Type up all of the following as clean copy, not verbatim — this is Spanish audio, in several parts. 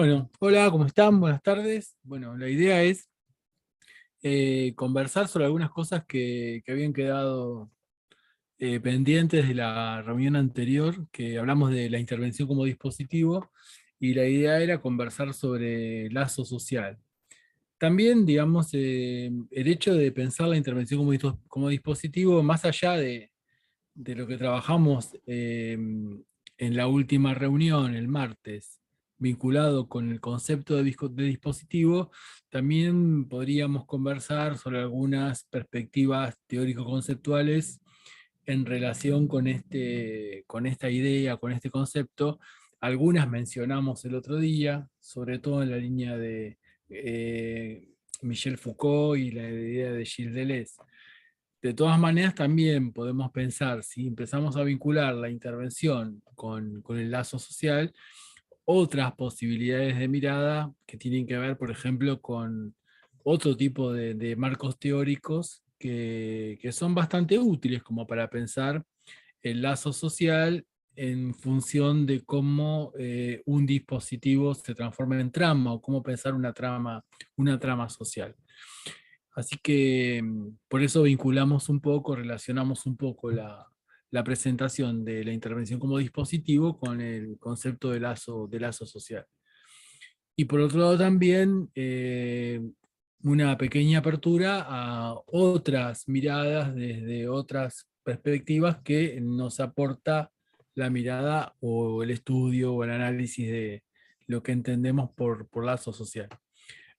Bueno, hola, ¿cómo están? Buenas tardes. Bueno, la idea es conversar sobre algunas cosas que habían quedado pendientes de la reunión anterior, que hablamos de la intervención como dispositivo, y la idea era conversar sobre lazo social. También, digamos, el hecho de pensar la intervención como dispositivo, más allá de lo que trabajamos en la última reunión, el martes, vinculado con el concepto de dispositivo, también podríamos conversar sobre algunas perspectivas teórico-conceptuales en relación con esta idea, con este concepto. Algunas mencionamos el otro día, sobre todo en la línea de eh, Michel Foucault y la idea de Gilles Deleuze. De todas maneras, también podemos pensar, si empezamos a vincular la intervención con el lazo social, otras posibilidades de mirada que tienen que ver, por ejemplo, con otro tipo de marcos teóricos que son bastante útiles como para pensar el lazo social en función de cómo un dispositivo se transforma en trama o cómo pensar una trama social. Así que por eso vinculamos un poco, relacionamos un poco la presentación de la intervención como dispositivo con el concepto de lazo social. Y por otro lado también una pequeña apertura a otras miradas desde otras perspectivas que nos aporta la mirada o el estudio o el análisis de lo que entendemos por lazo social.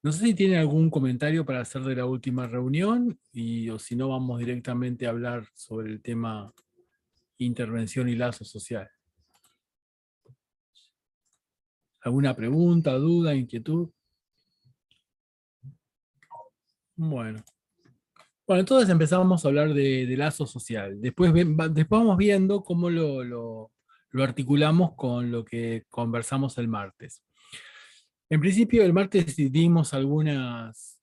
No sé si tiene algún comentario para hacer de la última reunión o si no vamos directamente a hablar sobre el tema intervención y lazo social. ¿Alguna pregunta, duda, inquietud? Bueno. Bueno, entonces empezamos a hablar de lazo social. Después vamos viendo cómo lo articulamos con lo que conversamos el martes. En principio, el martes dimos algunas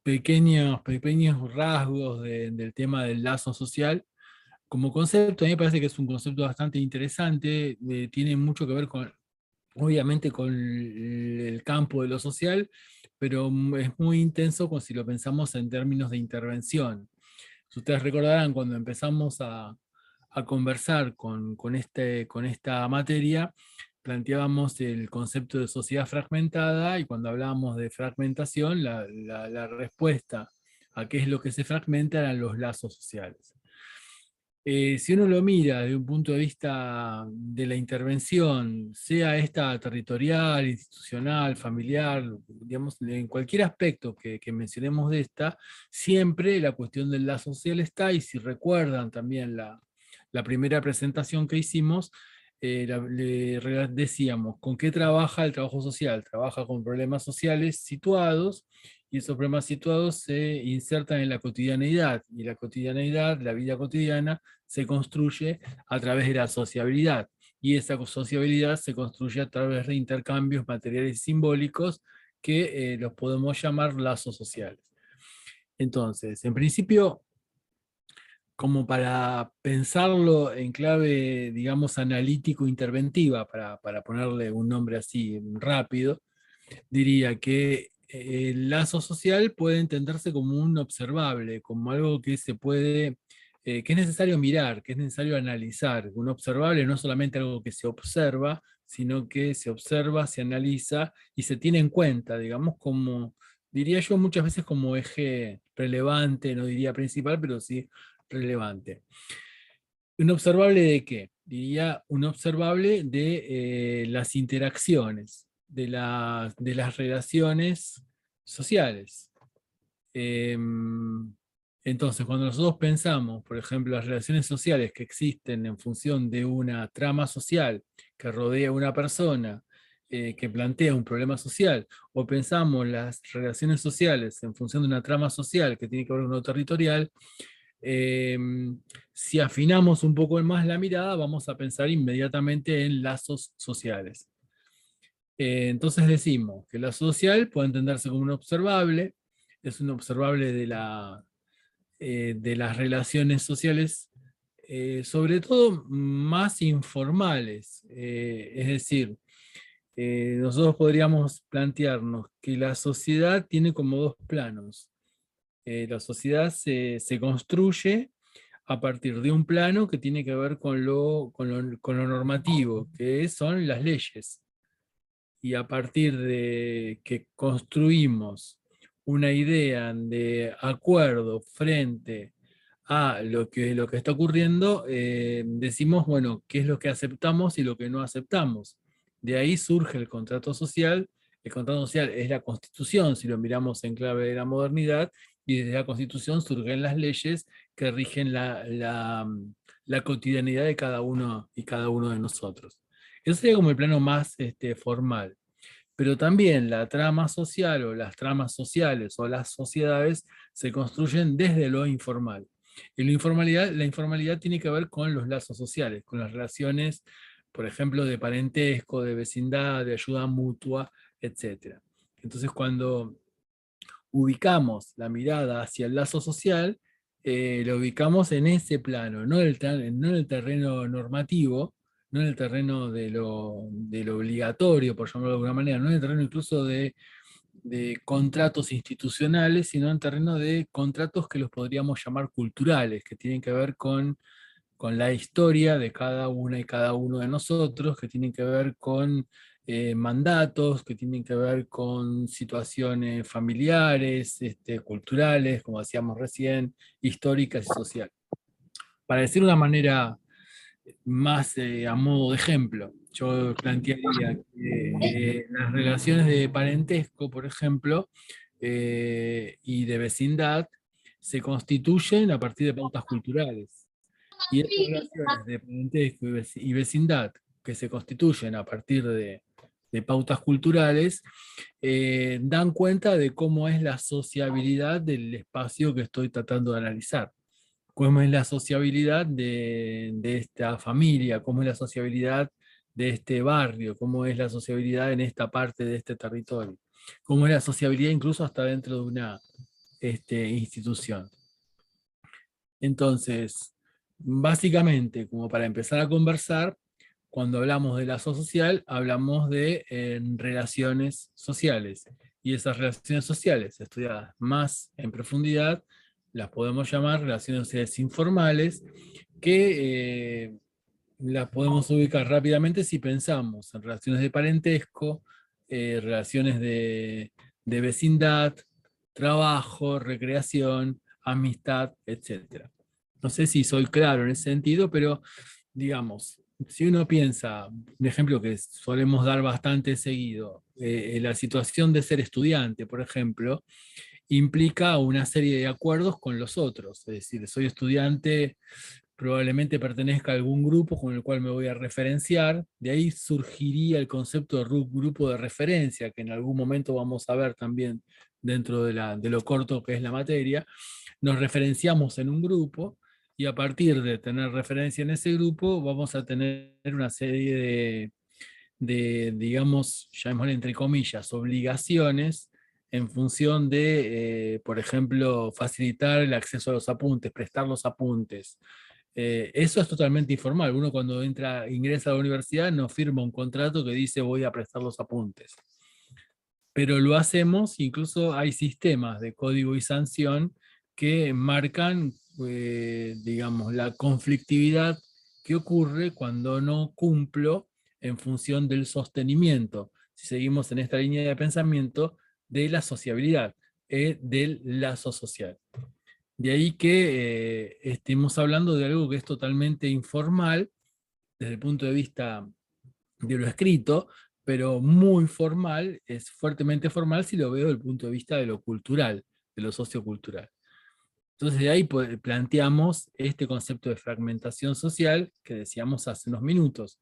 pequeños rasgos del tema del lazo social. Como concepto, a mí me parece que es un concepto bastante interesante, tiene mucho que ver con, obviamente, con el campo de lo social, pero es muy intenso si lo pensamos en términos de intervención. Si ustedes recordarán, cuando empezamos a conversar con esta materia, planteábamos el concepto de sociedad fragmentada, y cuando hablábamos de fragmentación, la respuesta a qué es lo que se fragmenta eran los lazos sociales. Si uno lo mira desde un punto de vista de la intervención, sea esta territorial, institucional, familiar, digamos, en cualquier aspecto que mencionemos de esta, siempre la cuestión del lazo social está, y si recuerdan también la primera presentación que hicimos, decíamos, ¿con qué trabaja el trabajo social? Trabaja con problemas sociales situados, y esos problemas situados se insertan en la cotidianeidad, y la cotidianeidad, la vida cotidiana, se construye a través de la sociabilidad, y esa sociabilidad se construye a través de intercambios materiales y simbólicos que los podemos llamar lazos sociales. Entonces, en principio, como para pensarlo en clave, digamos, analítico-interventiva, para ponerle un nombre así rápido, diría que el lazo social puede entenderse como un observable, como algo que se puede, que es necesario mirar, que es necesario analizar. Un observable no es solamente algo que se observa, sino que se observa, se analiza y se tiene en cuenta, digamos, como, diría yo, muchas veces como eje relevante, no diría principal, pero sí relevante. ¿Un observable de qué? Diría un observable de las interacciones, de las relaciones sociales. Em, entonces, cuando nosotros pensamos, por ejemplo, las relaciones sociales que existen en función de una trama social que rodea a una persona, que plantea un problema social, o pensamos las relaciones sociales en función de una trama social que tiene que ver con lo territorial, eh, si afinamos un poco más la mirada, vamos a pensar inmediatamente en lazos sociales. Entonces decimos que la social puede entenderse como un observable, es un observable de las relaciones sociales, sobre todo más informales, es decir, nosotros podríamos plantearnos que la sociedad tiene como dos planos. La sociedad se construye a partir de un plano que tiene que ver con lo normativo, que son las leyes. Y a partir de que construimos una idea de acuerdo frente a lo que está ocurriendo, decimos, bueno, qué es lo que aceptamos y lo que no aceptamos. De ahí surge el contrato social. El contrato social es la Constitución, si lo miramos en clave de la modernidad, y desde la Constitución surgen las leyes que rigen la cotidianidad de cada uno y cada uno de nosotros. Eso sería como el plano más formal. Pero también la trama social o las tramas sociales o las sociedades se construyen desde lo informal. Y la informalidad tiene que ver con los lazos sociales, con las relaciones, por ejemplo, de parentesco, de vecindad, de ayuda mutua, etc. Entonces, cuando ubicamos la mirada hacia el lazo social, lo ubicamos en ese plano, no en el terreno normativo, no en el terreno de lo obligatorio, por llamarlo de alguna manera, no en el terreno incluso de contratos institucionales, sino en terreno de contratos que los podríamos llamar culturales, que tienen que ver con la historia de cada una y cada uno de nosotros, que tienen que ver con mandatos, que tienen que ver con situaciones familiares, culturales, como decíamos recién, históricas y sociales. Para decir de una manera más a modo de ejemplo, yo plantearía que las relaciones de parentesco, por ejemplo, y de vecindad, se constituyen a partir de pautas culturales. Y estas relaciones de parentesco y vecindad que se constituyen a partir de pautas culturales dan cuenta de cómo es la sociabilidad del espacio que estoy tratando de analizar. Cómo es la sociabilidad de esta familia, cómo es la sociabilidad de este barrio, cómo es la sociabilidad en esta parte de este territorio, cómo es la sociabilidad incluso hasta dentro de una institución. Entonces, básicamente, como para empezar a conversar, cuando hablamos de lazo social, hablamos de relaciones sociales. Y esas relaciones sociales, estudiadas más en profundidad, las podemos llamar relaciones sociales informales, que las podemos ubicar rápidamente si pensamos en relaciones de parentesco, relaciones de vecindad, trabajo, recreación, amistad, etc. No sé si soy claro en ese sentido, pero digamos, si uno piensa, un ejemplo que solemos dar bastante seguido, la situación de ser estudiante, por ejemplo, implica una serie de acuerdos con los otros. Es decir, soy estudiante, probablemente pertenezca a algún grupo con el cual me voy a referenciar. De ahí surgiría el concepto de grupo de referencia, que en algún momento vamos a ver también dentro de lo corto que es la materia. Nos referenciamos en un grupo y a partir de tener referencia en ese grupo vamos a tener una serie digamos, llamémosle entre comillas, obligaciones en función de, por ejemplo, facilitar el acceso a los apuntes, prestar los apuntes. Eso es totalmente informal. Uno cuando ingresa a la universidad no firma un contrato que dice voy a prestar los apuntes. Pero lo hacemos, incluso hay sistemas de código y sanción que marcan, digamos, la conflictividad que ocurre cuando no cumplo en función del sostenimiento, si seguimos en esta línea de pensamiento, de la sociabilidad, del lazo social. De ahí que estemos hablando de algo que es totalmente informal desde el punto de vista de lo escrito, pero muy formal, es fuertemente formal si lo veo desde el punto de vista de lo cultural, de lo sociocultural. Entonces de ahí planteamos este concepto de fragmentación social que decíamos hace unos minutos.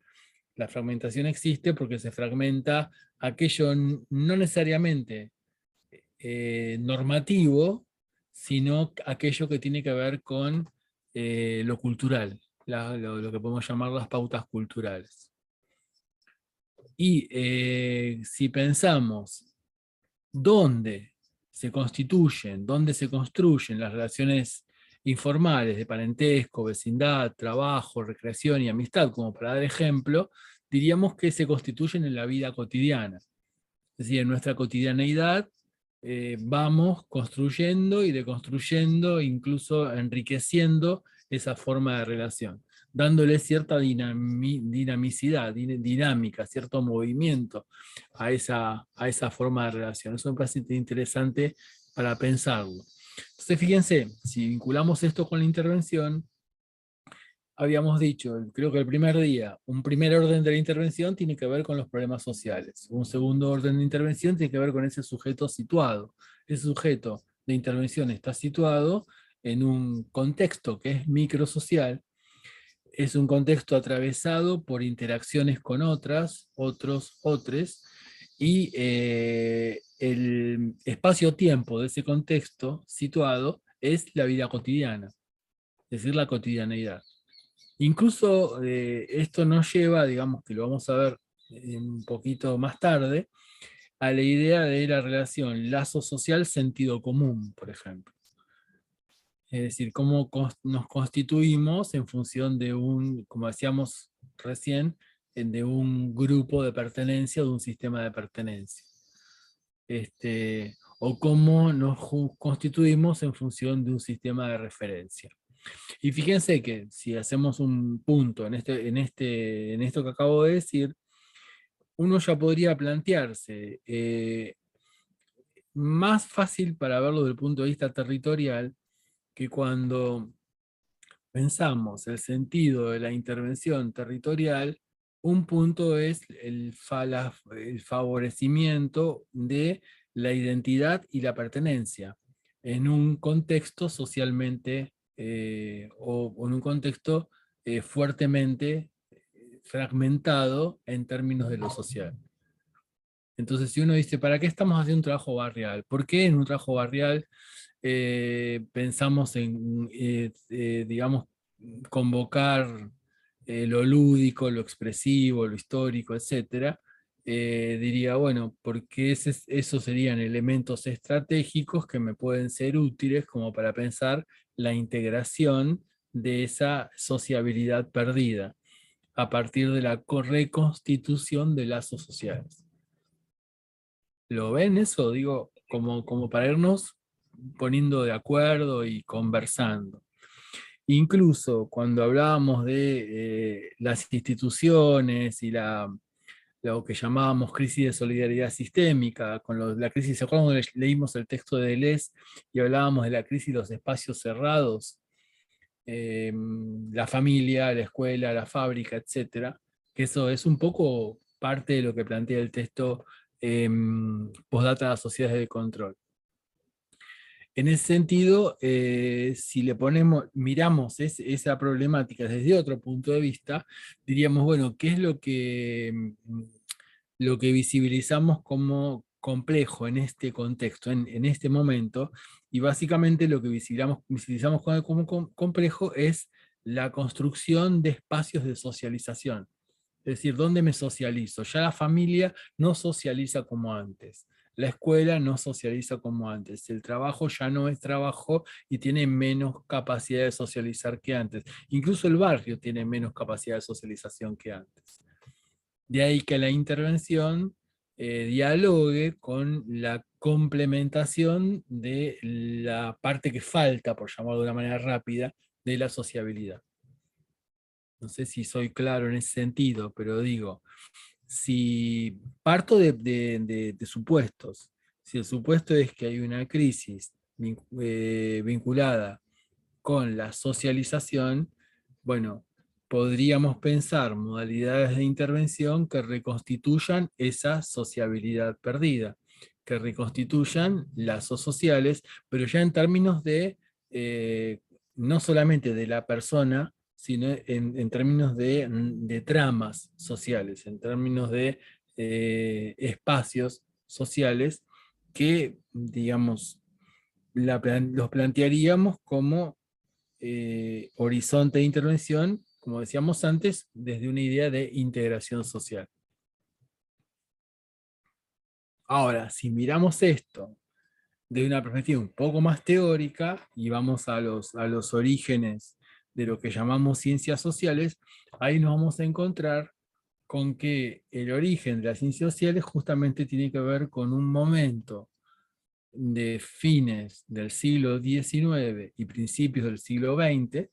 La fragmentación existe porque se fragmenta aquello no necesariamente normativo, sino aquello que tiene que ver con lo cultural, lo que podemos llamar las pautas culturales. Y si pensamos dónde dónde se construyen las relaciones informales de parentesco, vecindad, trabajo, recreación y amistad, como para dar ejemplo, diríamos que se constituyen en la vida cotidiana. Es decir, en nuestra cotidianeidad vamos construyendo y deconstruyendo, incluso enriqueciendo esa forma de relación, dándole cierta dinamicidad, dinámica, cierto movimiento a esa forma de relación. Eso me parece interesante para pensarlo. Entonces, fíjense, si vinculamos esto con la intervención, habíamos dicho, creo que el primer día, un primer orden de la intervención tiene que ver con los problemas sociales. Un segundo orden de intervención tiene que ver con ese sujeto situado. Ese sujeto de intervención está situado en un contexto que es microsocial, es un contexto atravesado por interacciones con otros, y el espacio-tiempo de ese contexto situado es la vida cotidiana, es decir, la cotidianeidad. Incluso esto nos lleva, digamos que lo vamos a ver un poquito más tarde, a la idea de la relación lazo social sentido común, por ejemplo. Es decir, cómo nos constituimos en función de un, como decíamos recién, de un grupo de pertenencia o de un sistema de pertenencia. O cómo nos constituimos en función de un sistema de referencia. Y fíjense que si hacemos un punto en esto que acabo de decir, uno ya podría plantearse, más fácil para verlo desde el punto de vista territorial, que cuando pensamos el sentido de la intervención territorial, un punto es el favorecimiento de la identidad y la pertenencia en un contexto socialmente o en un contexto fuertemente fragmentado en términos de lo social. Entonces, si uno dice, ¿para qué estamos haciendo un trabajo barrial? ¿Por qué en un trabajo barrial pensamos en, digamos, convocar lo lúdico, lo expresivo, lo histórico, etcétera? Diría, bueno, porque esos serían elementos estratégicos que me pueden ser útiles como para pensar la integración de esa sociabilidad perdida a partir de la reconstitución de lazos sociales. ¿Lo ven eso? Digo, como para irnos poniendo de acuerdo y conversando. Incluso cuando hablábamos de las instituciones y lo que llamábamos crisis de solidaridad sistémica, la crisis, ¿se acuerdan cuando leímos el texto de Deleuze y hablábamos de la crisis de los espacios cerrados? La familia, la escuela, la fábrica, etcétera, que eso es un poco parte de lo que plantea el texto Postdata a las sociedades de control. En ese sentido, si miramos esa problemática desde otro punto de vista, diríamos, bueno, ¿qué es lo que visibilizamos como complejo en este contexto, en este momento? Y básicamente lo que visibilizamos como complejo es la construcción de espacios de socialización. Es decir, ¿dónde me socializo? Ya la familia no socializa como antes. La escuela no socializa como antes. El trabajo ya no es trabajo y tiene menos capacidad de socializar que antes. Incluso el barrio tiene menos capacidad de socialización que antes. De ahí que la intervención dialogue con la complementación de la parte que falta, por llamarlo de una manera rápida, de la sociabilidad. No sé si soy claro en ese sentido, pero digo, si parto de supuestos, si el supuesto es que hay una crisis vinculada con la socialización, bueno, podríamos pensar modalidades de intervención que reconstituyan esa sociabilidad perdida, que reconstituyan lazos sociales, pero ya en términos de no solamente de la persona, sino en términos de tramas sociales, en términos de espacios sociales que, digamos, los plantearíamos como horizonte de intervención, como decíamos antes, desde una idea de integración social. Ahora, si miramos esto desde una perspectiva un poco más teórica y vamos a los orígenes de lo que llamamos ciencias sociales, ahí nos vamos a encontrar con que el origen de las ciencias sociales justamente tiene que ver con un momento de fines del siglo XIX y principios del siglo XX,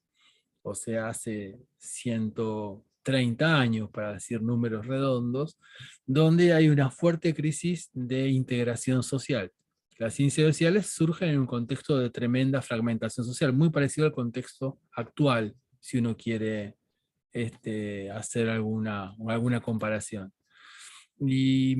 o sea, hace 130 años, para decir números redondos, donde hay una fuerte crisis de integración social. Las ciencias sociales surgen en un contexto de tremenda fragmentación social, muy parecido al contexto actual, si uno quiere hacer alguna comparación. Y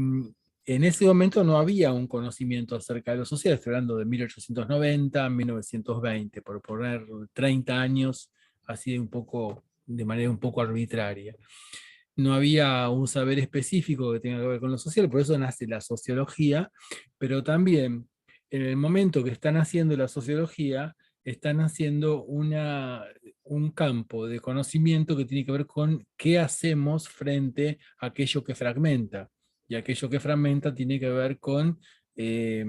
en ese momento no había un conocimiento acerca de lo social, estoy hablando de 1890, 1920, por poner 30 años así de manera un poco arbitraria. No había un saber específico que tenga que ver con lo social, por eso nace la sociología, pero también en el momento que están haciendo la sociología, están haciendo un campo de conocimiento que tiene que ver con qué hacemos frente a aquello que fragmenta. Y aquello que fragmenta tiene que ver con eh,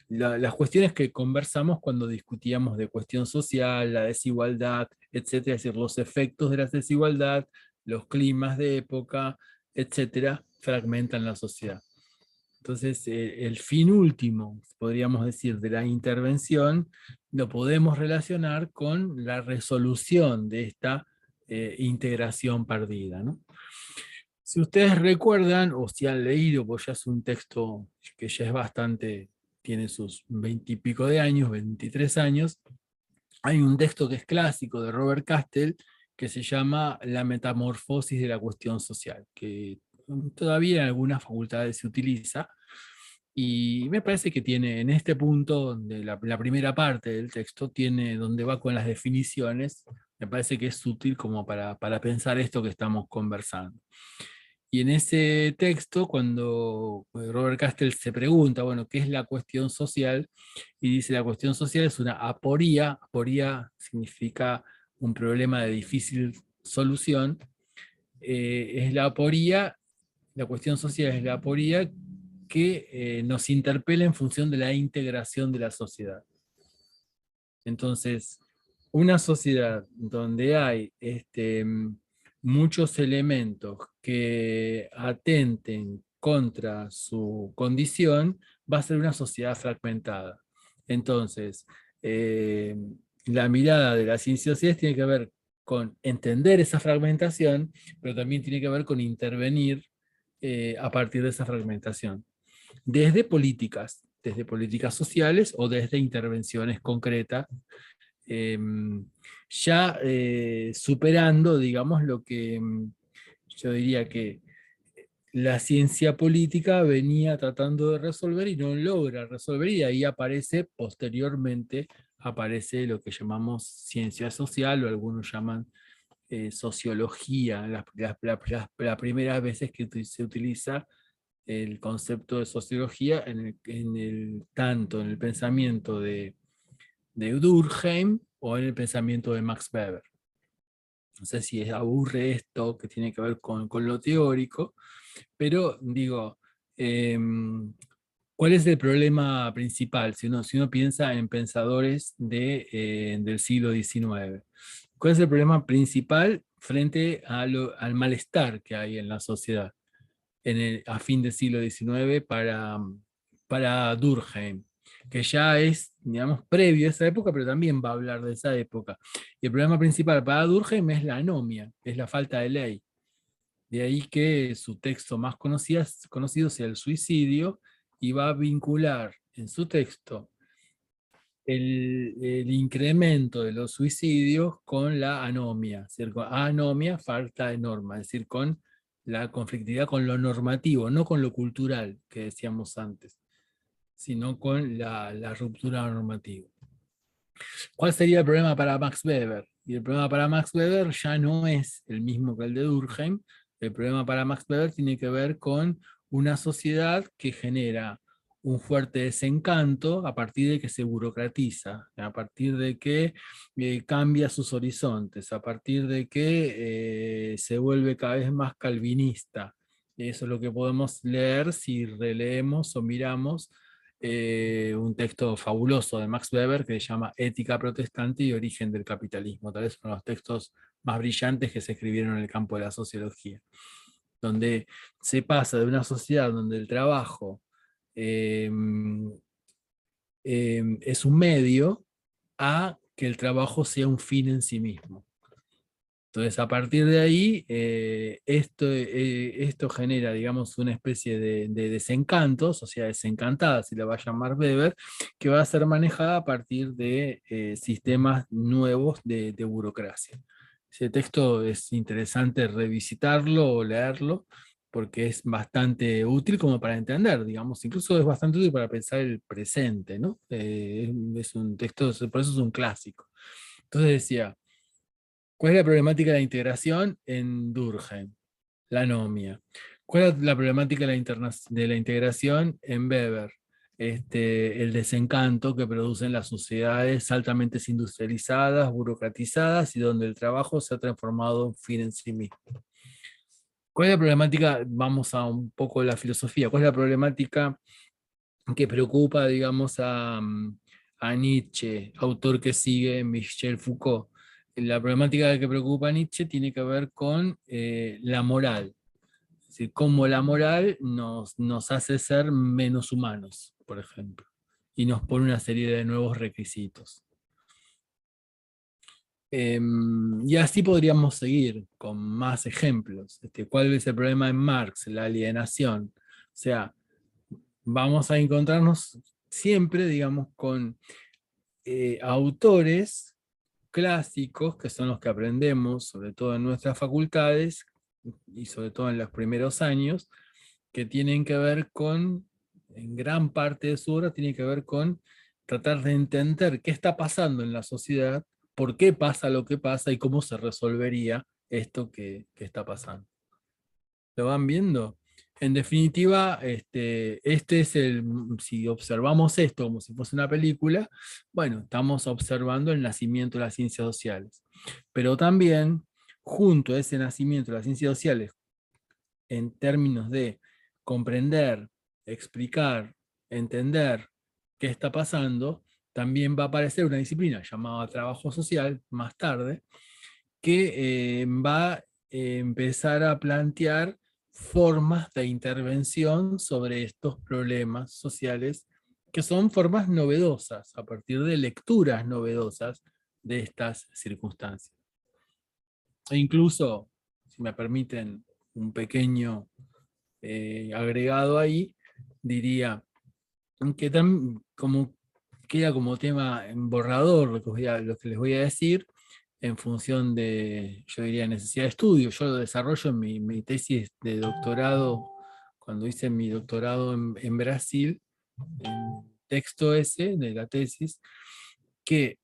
las cuestiones que conversamos cuando discutíamos de cuestión social, la desigualdad, etcétera, es decir, los efectos de la desigualdad, los climas de época, etcétera, fragmentan la sociedad. Entonces, el fin último, podríamos decir, de la intervención, lo podemos relacionar con la resolución de esta integración perdida, ¿no? Si ustedes recuerdan, o si han leído, pues ya es un texto que ya es bastante, tiene sus 20 y pico de años, 23 años, hay un texto que es clásico de Robert Castell que se llama La metamorfosis de la cuestión social, que todavía en algunas facultades se utiliza, y me parece que tiene en este punto, de la primera parte del texto, tiene donde va con las definiciones, me parece que es útil como para pensar esto que estamos conversando. Y en ese texto, cuando Robert Castell se pregunta, bueno, ¿qué es la cuestión social? Y dice, la cuestión social es una aporía, aporía significa un problema de difícil solución, es la aporía, la cuestión social es la aporía que nos interpela en función de la integración de la sociedad. Entonces, una sociedad donde hay muchos elementos que atenten contra su condición, va a ser una sociedad fragmentada. Entonces, eh, la mirada de las ciencias sociales tiene que ver con entender esa fragmentación, pero también tiene que ver con intervenir a partir de esa fragmentación desde políticas sociales o desde intervenciones concretas, eh, ya superando, digamos, lo que yo diría que la ciencia política venía tratando de resolver y no logra resolver, y ahí aparece posteriormente, aparece lo que llamamos ciencia social, o algunos llaman sociología, las primeras veces que se utiliza el concepto de sociología tanto en el pensamiento de Durkheim o en el pensamiento de Max Weber. No sé si aburre esto que tiene que ver con lo teórico, pero digo, eh, ¿cuál es el problema principal si uno piensa en pensadores del siglo XIX? ¿Cuál es el problema principal frente al malestar que hay en la sociedad? A fin del siglo XIX para Durkheim, que ya es, digamos, previo a esa época, pero también va a hablar de esa época. Y el problema principal para Durkheim es la anomia, es la falta de ley. De ahí que su texto más conocido sea el suicidio, y va a vincular en su texto el incremento de los suicidios con la anomia, es decir, con anomia, falta de norma, es decir, con la conflictividad con lo normativo, no con lo cultural que decíamos antes, sino con la ruptura normativa. ¿Cuál sería el problema para Max Weber? Y el problema para Max Weber ya no es el mismo que el de Durkheim. El problema para Max Weber tiene que ver con una sociedad que genera un fuerte desencanto a partir de que se burocratiza, a partir de que cambia sus horizontes, a partir de que se vuelve cada vez más calvinista. Eso es lo que podemos leer si releemos o miramos un texto fabuloso de Max Weber que se llama Ética protestante y origen del capitalismo. Tal vez uno de los textos más brillantes que se escribieron en el campo de la sociología. donde se pasa de una sociedad donde el trabajo eh, es un medio a que el trabajo sea un fin en sí mismo. Entonces, a partir de ahí, esto genera, digamos, una especie de desencanto, sociedad desencantada, si la va a llamar Weber, que va a ser manejada a partir de sistemas nuevos de burocracia. Ese texto es interesante revisitarlo o leerlo, porque es bastante útil como para entender, digamos, incluso es bastante útil para pensar el presente, ¿no? Es un texto, por eso es un clásico. Entonces decía, ¿cuál es la problemática de la integración en Durkheim? La anomia. ¿Cuál es la problemática de la integración en Weber? El desencanto que producen las sociedades altamente industrializadas, burocratizadas y donde el trabajo se ha transformado en fin en sí mismo. ¿Cuál es la problemática? Vamos a un poco la filosofía. ¿Cuál es la problemática que preocupa, digamos, a Nietzsche, autor que sigue Michel Foucault? La problemática que preocupa a Nietzsche tiene que ver con la moral, es decir, cómo la moral nos hace ser menos humanos, por ejemplo, y nos pone una serie de nuevos requisitos. Y así podríamos seguir con más ejemplos. ¿Cuál es el problema en Marx? La alienación. O sea, vamos a encontrarnos siempre, digamos, con autores clásicos, que son los que aprendemos, sobre todo en nuestras facultades, y sobre todo en los primeros años, que tienen que ver con, en gran parte de su obra, tiene que ver con tratar de entender qué está pasando en la sociedad, por qué pasa lo que pasa y cómo se resolvería esto que está pasando. ¿Lo van viendo? En definitiva, este es si observamos esto como si fuese una película, bueno, estamos observando el nacimiento de las ciencias sociales. Pero también, junto a ese nacimiento de las ciencias sociales, en términos de comprender, explicar, entender qué está pasando, también va a aparecer una disciplina llamada trabajo social más tarde, que va a empezar a plantear formas de intervención sobre estos problemas sociales, que son formas novedosas, a partir de lecturas novedosas de estas circunstancias. E incluso, si me permiten un pequeño agregado ahí, diría que como queda como tema en borrador lo que les voy a decir, en función de, yo diría, necesidad de estudio. Yo lo desarrollo en mi tesis de doctorado, cuando hice mi doctorado en Brasil, en texto ese de la tesis, que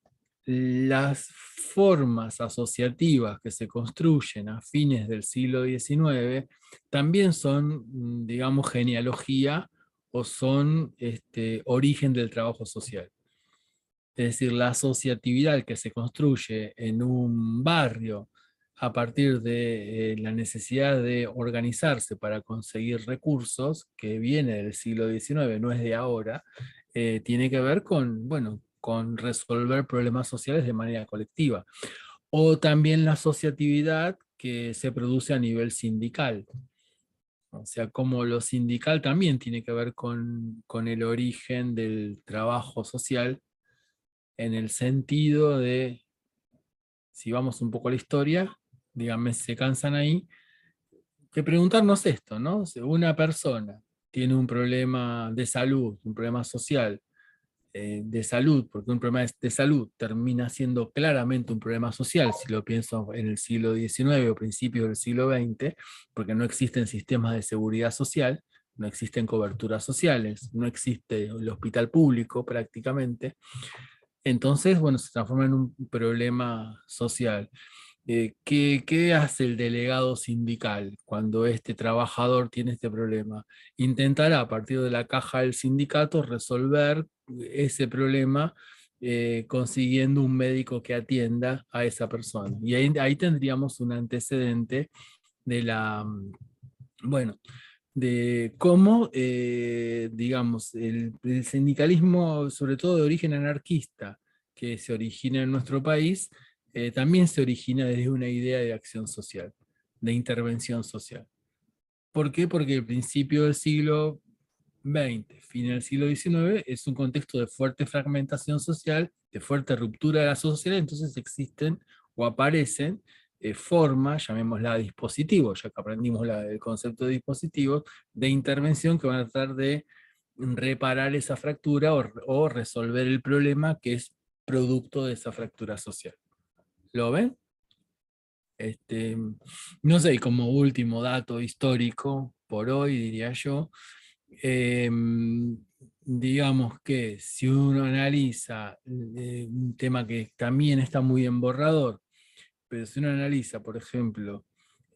las formas asociativas que se construyen a fines del siglo XIX también son, digamos, genealogía o son origen del trabajo social. Es decir, la asociatividad que se construye en un barrio a partir de la necesidad de organizarse para conseguir recursos, que viene del siglo XIX, no es de ahora, tiene que ver con, bueno, con resolver problemas sociales de manera colectiva. O también la asociatividad que se produce a nivel sindical. O sea, como lo sindical también tiene que ver con el origen del trabajo social, en el sentido de, si vamos un poco a la historia, díganme si se cansan ahí, que preguntarnos esto, ¿no? Si una persona tiene un problema de salud, un problema social, de salud, porque un problema de salud termina siendo claramente un problema social, si lo pienso en el siglo XIX o principios del siglo XX, porque no existen sistemas de seguridad social, no existen coberturas sociales, no existe el hospital público prácticamente. Entonces, bueno, se transforma en un problema social. ¿Qué hace el delegado sindical cuando este trabajador tiene este problema? Intentará a partir de la caja del sindicato resolver ese problema, consiguiendo un médico que atienda a esa persona. Y ahí tendríamos un antecedente de bueno, de cómo, digamos, el sindicalismo, sobre todo de origen anarquista, que se origina en nuestro país, también se origina desde una idea de acción social, de intervención social. ¿Por qué? Porque el principio del siglo XX, fin del siglo XIX, es un contexto de fuerte fragmentación social, de fuerte ruptura de la sociedad, entonces existen o aparecen formas, llamémosla dispositivos, ya que aprendimos el concepto de dispositivos, de intervención que van a tratar de reparar esa fractura o resolver el problema que es producto de esa fractura social. ¿Lo ven? Este, no sé, como último dato histórico, por hoy diría yo, digamos que si uno analiza un tema que también está muy en borrador, pero si uno analiza, por ejemplo,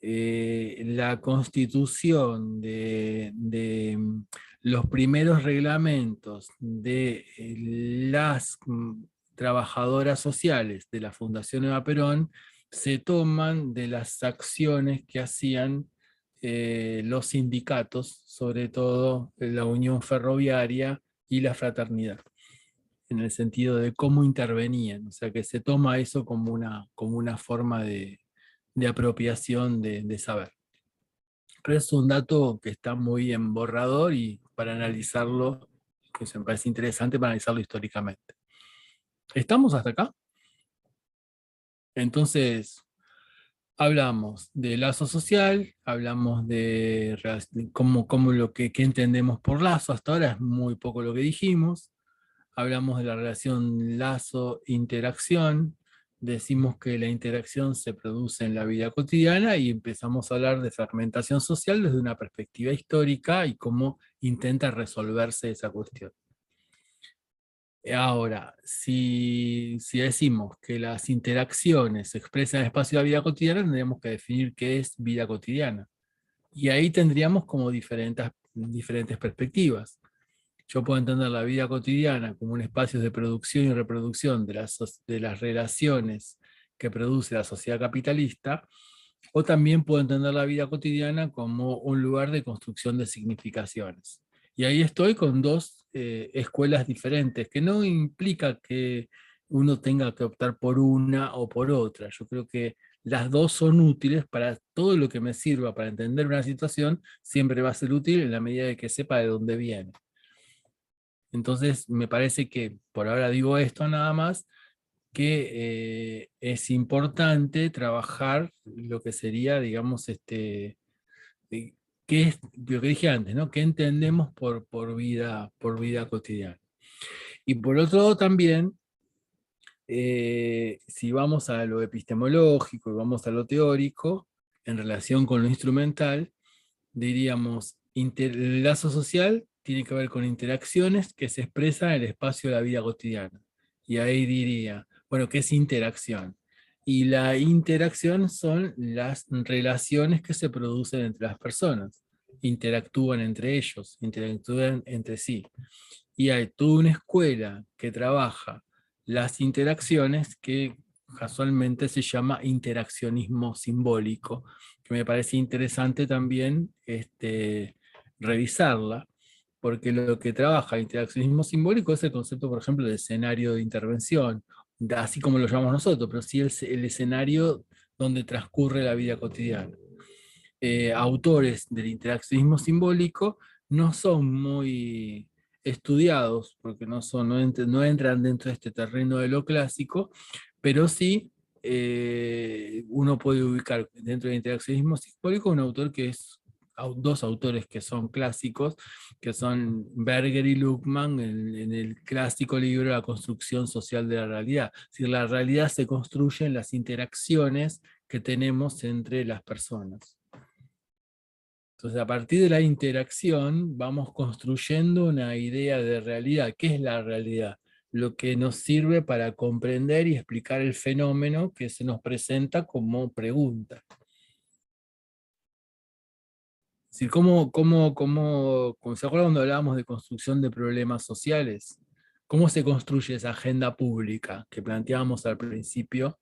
la constitución de los primeros reglamentos de las trabajadoras sociales de la Fundación Eva Perón, se toman de las acciones que hacían los sindicatos, sobre todo la Unión Ferroviaria y la Fraternidad, en el sentido de cómo intervenían, o sea que se toma eso como una forma de apropiación de saber. Pero es un dato que está muy en borrador y para analizarlo, que me parece interesante para analizarlo históricamente. ¿Estamos hasta acá? Entonces, hablamos de lazo social, hablamos de cómo qué entendemos por lazo, hasta ahora es muy poco lo que dijimos. Hablamos de la relación lazo-interacción, decimos que la interacción se produce en la vida cotidiana y empezamos a hablar de fragmentación social desde una perspectiva histórica y cómo intenta resolverse esa cuestión. Ahora, si decimos que las interacciones se expresan en el espacio de la vida cotidiana, tendríamos que definir qué es vida cotidiana. Y ahí tendríamos como diferentes perspectivas. Yo puedo entender la vida cotidiana como un espacio de producción y reproducción de las relaciones que produce la sociedad capitalista, o también puedo entender la vida cotidiana como un lugar de construcción de significaciones. Y ahí estoy con dos escuelas diferentes, que no implica que uno tenga que optar por una o por otra. Yo creo que las dos son útiles para todo lo que me sirva para entender una situación, siempre va a ser útil en la medida de que sepa de dónde viene. Entonces, me parece que, por ahora digo esto nada más, que es importante trabajar lo que sería, digamos, qué es lo que dije antes, ¿no? ¿Qué entendemos por vida cotidiana? Y por otro lado también, si vamos a lo epistemológico y vamos a lo teórico, en relación con lo instrumental, diríamos, el lazo social tiene que ver con interacciones que se expresan en el espacio de la vida cotidiana. Y ahí diría, bueno, ¿qué es interacción? Y la interacción son las relaciones que se producen entre las personas. Interactúan entre ellos, interactúan entre sí. Y hay toda una escuela que trabaja las interacciones que casualmente se llama interaccionismo simbólico, que me parece interesante también revisarla, porque lo que trabaja el interaccionismo simbólico es el concepto, por ejemplo, de escenario de intervención, así como lo llamamos nosotros, pero sí el escenario donde transcurre la vida cotidiana. Autores del interaccionismo simbólico no son muy estudiados, porque no entran dentro de este terreno de lo clásico, pero sí uno puede ubicar dentro del interaccionismo simbólico un autor que es, dos autores que son clásicos, que son Berger y Luhmann en el clásico libro La construcción social de la realidad. Es decir, la realidad se construye en las interacciones que tenemos entre las personas. Entonces, a partir de la interacción, vamos construyendo una idea de realidad. ¿Qué es la realidad? Lo que nos sirve para comprender y explicar el fenómeno que se nos presenta como pregunta. Es decir, ¿se acuerdan cuando hablábamos de construcción de problemas sociales? ¿Cómo se construye esa agenda pública que planteábamos al principio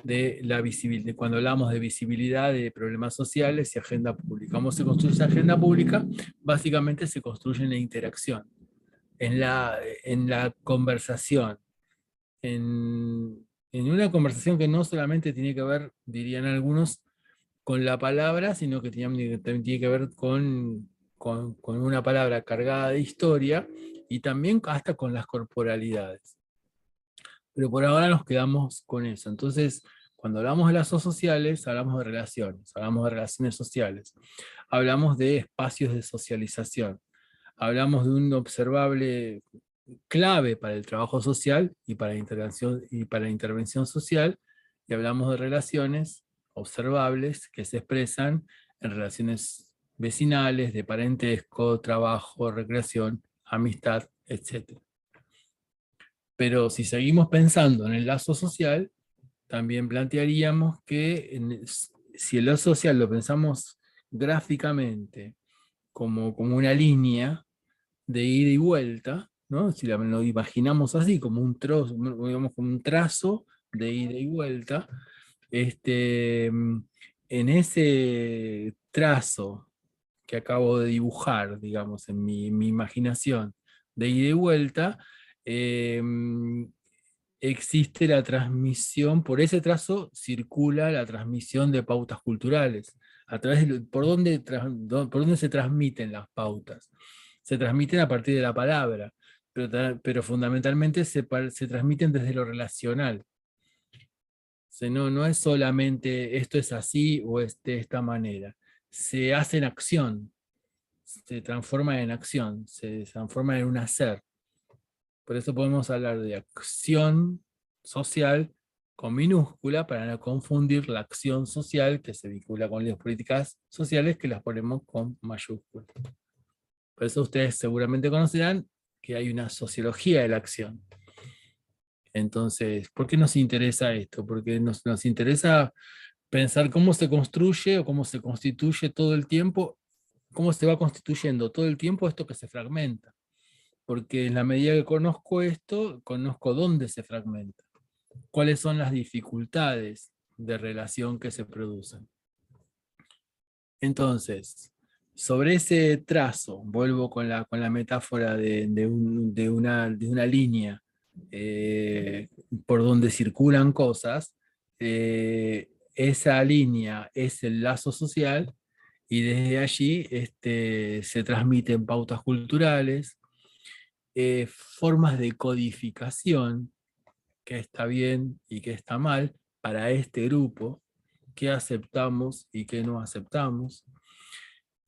de la visibilidad, cuando hablamos de visibilidad de problemas sociales y agenda pública? ¿Cómo se construye esa agenda pública? Básicamente se construye en la interacción, en la conversación, en una conversación que no solamente tiene que ver, dirían algunos, con la palabra, sino que también tiene que ver con una palabra cargada de historia y también hasta con las corporalidades. Pero por ahora nos quedamos con eso. Entonces, cuando hablamos de lazos sociales, hablamos de relaciones sociales, hablamos de espacios de socialización, hablamos de un observable clave para el trabajo social y para la intervención social, y hablamos de relaciones observables que se expresan en relaciones vecinales, de parentesco, trabajo, recreación, amistad, etc. Pero si seguimos pensando en el lazo social, también plantearíamos que si el lazo social lo pensamos gráficamente como una línea de ida y vuelta, ¿no? Si lo imaginamos así, como un trozo, digamos, como un trazo de ida y vuelta, en ese trazo que acabo de dibujar, digamos, en mi imaginación de ida y vuelta, existe la transmisión, por ese trazo circula la transmisión de pautas culturales. A través por dónde se transmiten las pautas. Se transmiten a partir de la palabra, pero fundamentalmente se transmiten desde lo relacional. O sea, no es solamente esto es así o es de esta manera. Se hace en acción, se transforma en acción, se transforma en un hacer. Por eso podemos hablar de acción social con minúscula para no confundir la acción social que se vincula con las políticas sociales que las ponemos con mayúscula. Por eso ustedes seguramente conocerán que hay una sociología de la acción. Entonces, ¿por qué nos interesa esto? Porque nos interesa pensar cómo se construye o cómo se constituye todo el tiempo, cómo se va constituyendo todo el tiempo esto que se fragmenta. Porque en la medida que conozco esto, conozco dónde se fragmenta, cuáles son las dificultades de relación que se producen. Entonces, sobre ese trazo, vuelvo con la metáfora de una línea por donde circulan cosas, esa línea es el lazo social y desde allí se transmiten pautas culturales, formas de codificación, que está bien y que está mal para este grupo, qué aceptamos y qué no aceptamos,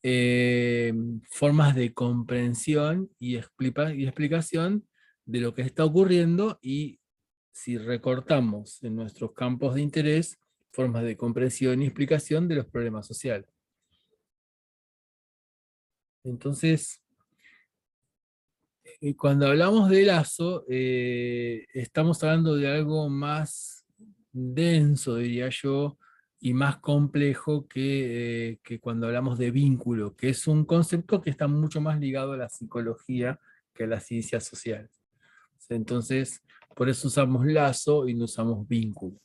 eh, formas de comprensión y explicación de lo que está ocurriendo y si recortamos en nuestros campos de interés, formas de comprensión y explicación de los problemas sociales. Entonces, cuando hablamos de lazo, estamos hablando de algo más denso, diría yo, y más complejo que cuando hablamos de vínculo, que es un concepto que está mucho más ligado a la psicología que a las ciencias sociales. Entonces, por eso usamos lazo y no usamos vínculo.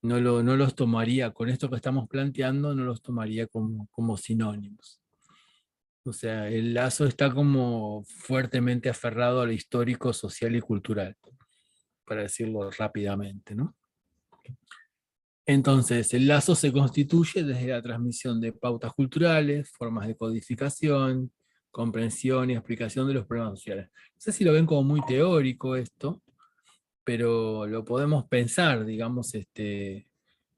No los tomaría, con esto que estamos planteando, no los tomaría como sinónimos. O sea, el lazo está como fuertemente aferrado a lo histórico, social y cultural, para decirlo rápidamente, ¿no? Entonces, el lazo se constituye desde la transmisión de pautas culturales, formas de codificación, comprensión y explicación de los problemas sociales. No sé si lo ven como muy teórico esto, pero lo podemos pensar, digamos,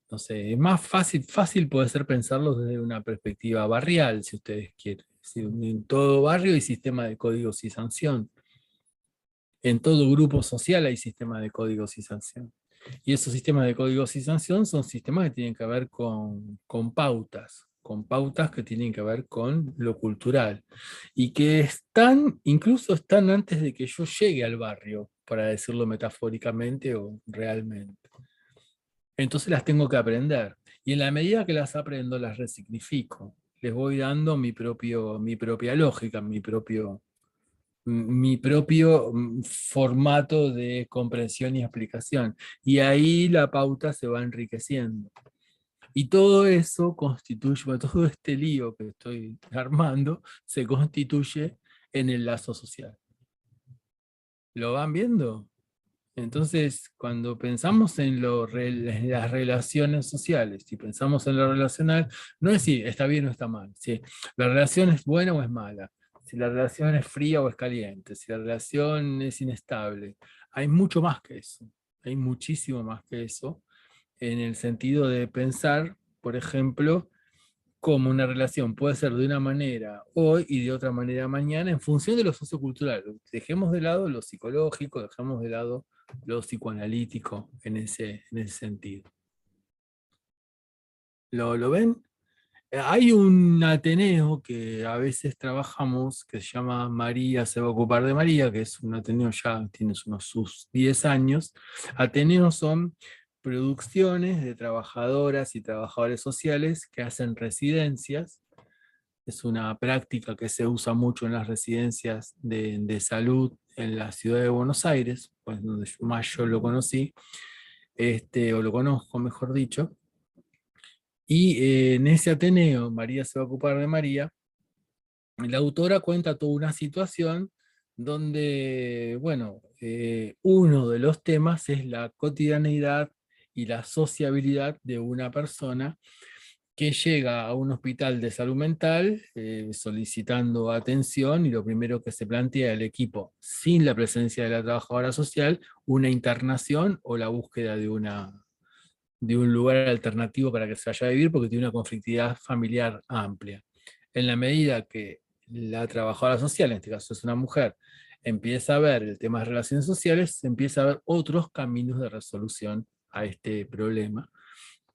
no sé, es más fácil puede ser pensarlo desde una perspectiva barrial, si ustedes quieren. Es decir, en todo barrio hay sistema de códigos y sanción. En todo grupo social hay sistema de códigos y sanción. Y esos sistemas de códigos y sanción son sistemas que tienen que ver con pautas que tienen que ver con lo cultural. Y que incluso están antes de que yo llegue al barrio, para decirlo metafóricamente o realmente. Entonces las tengo que aprender. Y en la medida que las aprendo, las resignifico. Les voy dando mi propia lógica, mi propio formato de comprensión y explicación. Y ahí la pauta se va enriqueciendo. Y todo eso constituye, bueno, todo este lío que estoy armando, se constituye en el lazo social. ¿Lo van viendo? Entonces, cuando pensamos en las relaciones sociales, si pensamos en lo relacional, no es si está bien o está mal, si la relación es buena o es mala, si la relación es fría o es caliente, si la relación es inestable. Hay mucho más que eso, hay muchísimo más que eso, en el sentido de pensar, por ejemplo, cómo una relación puede ser de una manera hoy y de otra manera mañana en función de lo sociocultural. Dejemos de lado lo psicológico, dejemos de lado lo psicoanalítico en ese sentido. ¿Lo ven? Hay un Ateneo que a veces trabajamos que se llama María se va a ocupar de María, que es un Ateneo ya, tiene unos sus 10 años. Ateneos son producciones de trabajadoras y trabajadores sociales que hacen residencias. Es una práctica que se usa mucho en las residencias de salud en la ciudad de Buenos Aires, pues donde más yo lo conocí, o lo conozco, mejor dicho. Y en ese Ateneo, María se va a ocupar de María, la autora cuenta toda una situación donde, bueno, uno de los temas es la cotidianeidad y la sociabilidad de una persona que llega a un hospital de salud mental solicitando atención y lo primero que se plantea el equipo, sin la presencia de la trabajadora social, una internación o la búsqueda de un lugar alternativo para que se vaya a vivir porque tiene una conflictividad familiar amplia. En la medida que la trabajadora social, en este caso es una mujer, empieza a ver el tema de relaciones sociales, se empieza a ver otros caminos de resolución a este problema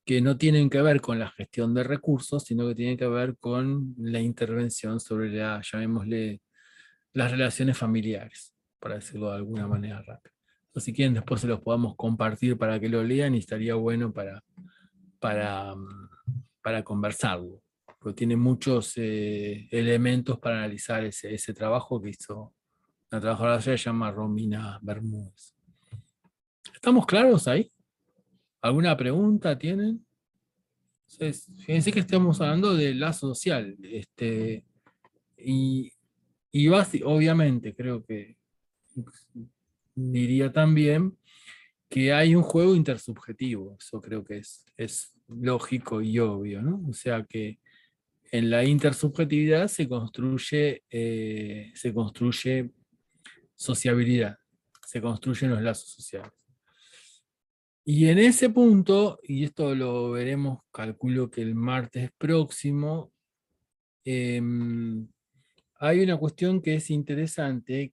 que no tienen que ver con la gestión de recursos, sino que tienen que ver con la intervención sobre llamémosle, las relaciones familiares, para decirlo de alguna manera rápida. O si quieren, después se los podamos compartir para que lo lean y estaría bueno para, para conversarlo, porque tiene muchos elementos para analizar ese trabajo que hizo la trabajadora social, se llama Romina Bermúdez. ¿Estamos claros ahí? ¿Alguna pregunta tienen? Entonces, fíjense que estamos hablando de lazo social, y, obviamente creo que diría también que hay un juego intersubjetivo, eso creo que es lógico y obvio, ¿no? O sea que en la intersubjetividad se construye sociabilidad, se construyen los lazos sociales. Y en ese punto, y esto lo veremos, calculo que el martes próximo, hay una cuestión que es interesante,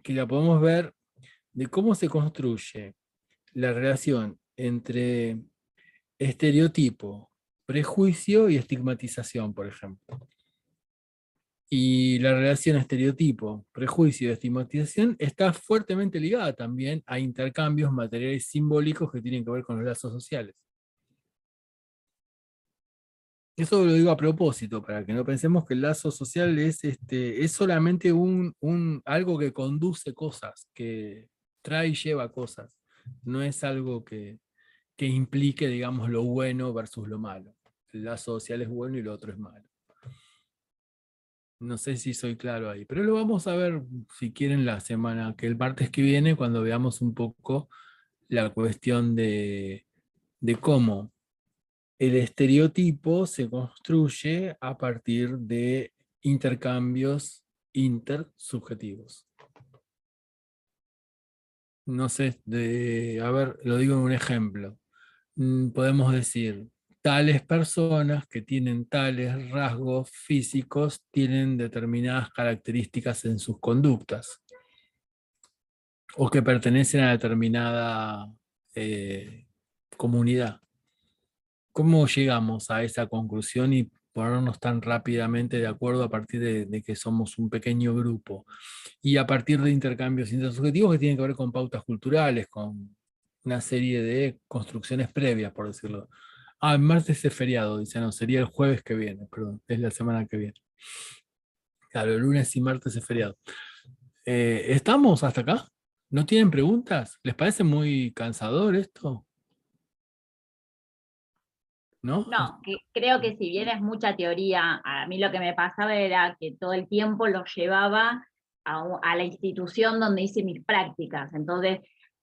que la podemos ver de cómo se construye la relación entre estereotipo, prejuicio y estigmatización, por ejemplo. Y la relación estereotipo, prejuicio y estigmatización está fuertemente ligada también a intercambios materiales simbólicos que tienen que ver con los lazos sociales. Eso lo digo a propósito, para que no pensemos que el lazo social es solamente algo que conduce cosas, que trae y lleva cosas. No es algo que implique, digamos, lo bueno versus lo malo. El lazo social es bueno y lo otro es malo. No sé si soy claro ahí, pero lo vamos a ver si quieren la semana, que el martes que viene, cuando veamos un poco la cuestión de cómo el estereotipo se construye a partir de intercambios intersubjetivos. No sé, a ver, lo digo en un ejemplo. Podemos decir, tales personas que tienen tales rasgos físicos tienen determinadas características en sus conductas o que pertenecen a determinada eh, comunidad. ¿Cómo llegamos a esa conclusión y ponernos tan rápidamente de acuerdo a partir de que somos un pequeño grupo? Y a partir de intercambios intersubjetivos que tienen que ver con pautas culturales, con una serie de construcciones previas, por decirlo. Ah, el martes es feriado, dice, no, sería el jueves que viene, perdón, es la semana que viene. Claro, el lunes y martes es feriado. ¿Estamos hasta acá? ¿No tienen preguntas? ¿Les parece muy cansador esto? ¿No? No, creo que si bien es mucha teoría, a mí lo que me pasaba era que todo el tiempo lo llevaba a la institución donde hice mis prácticas. Entonces,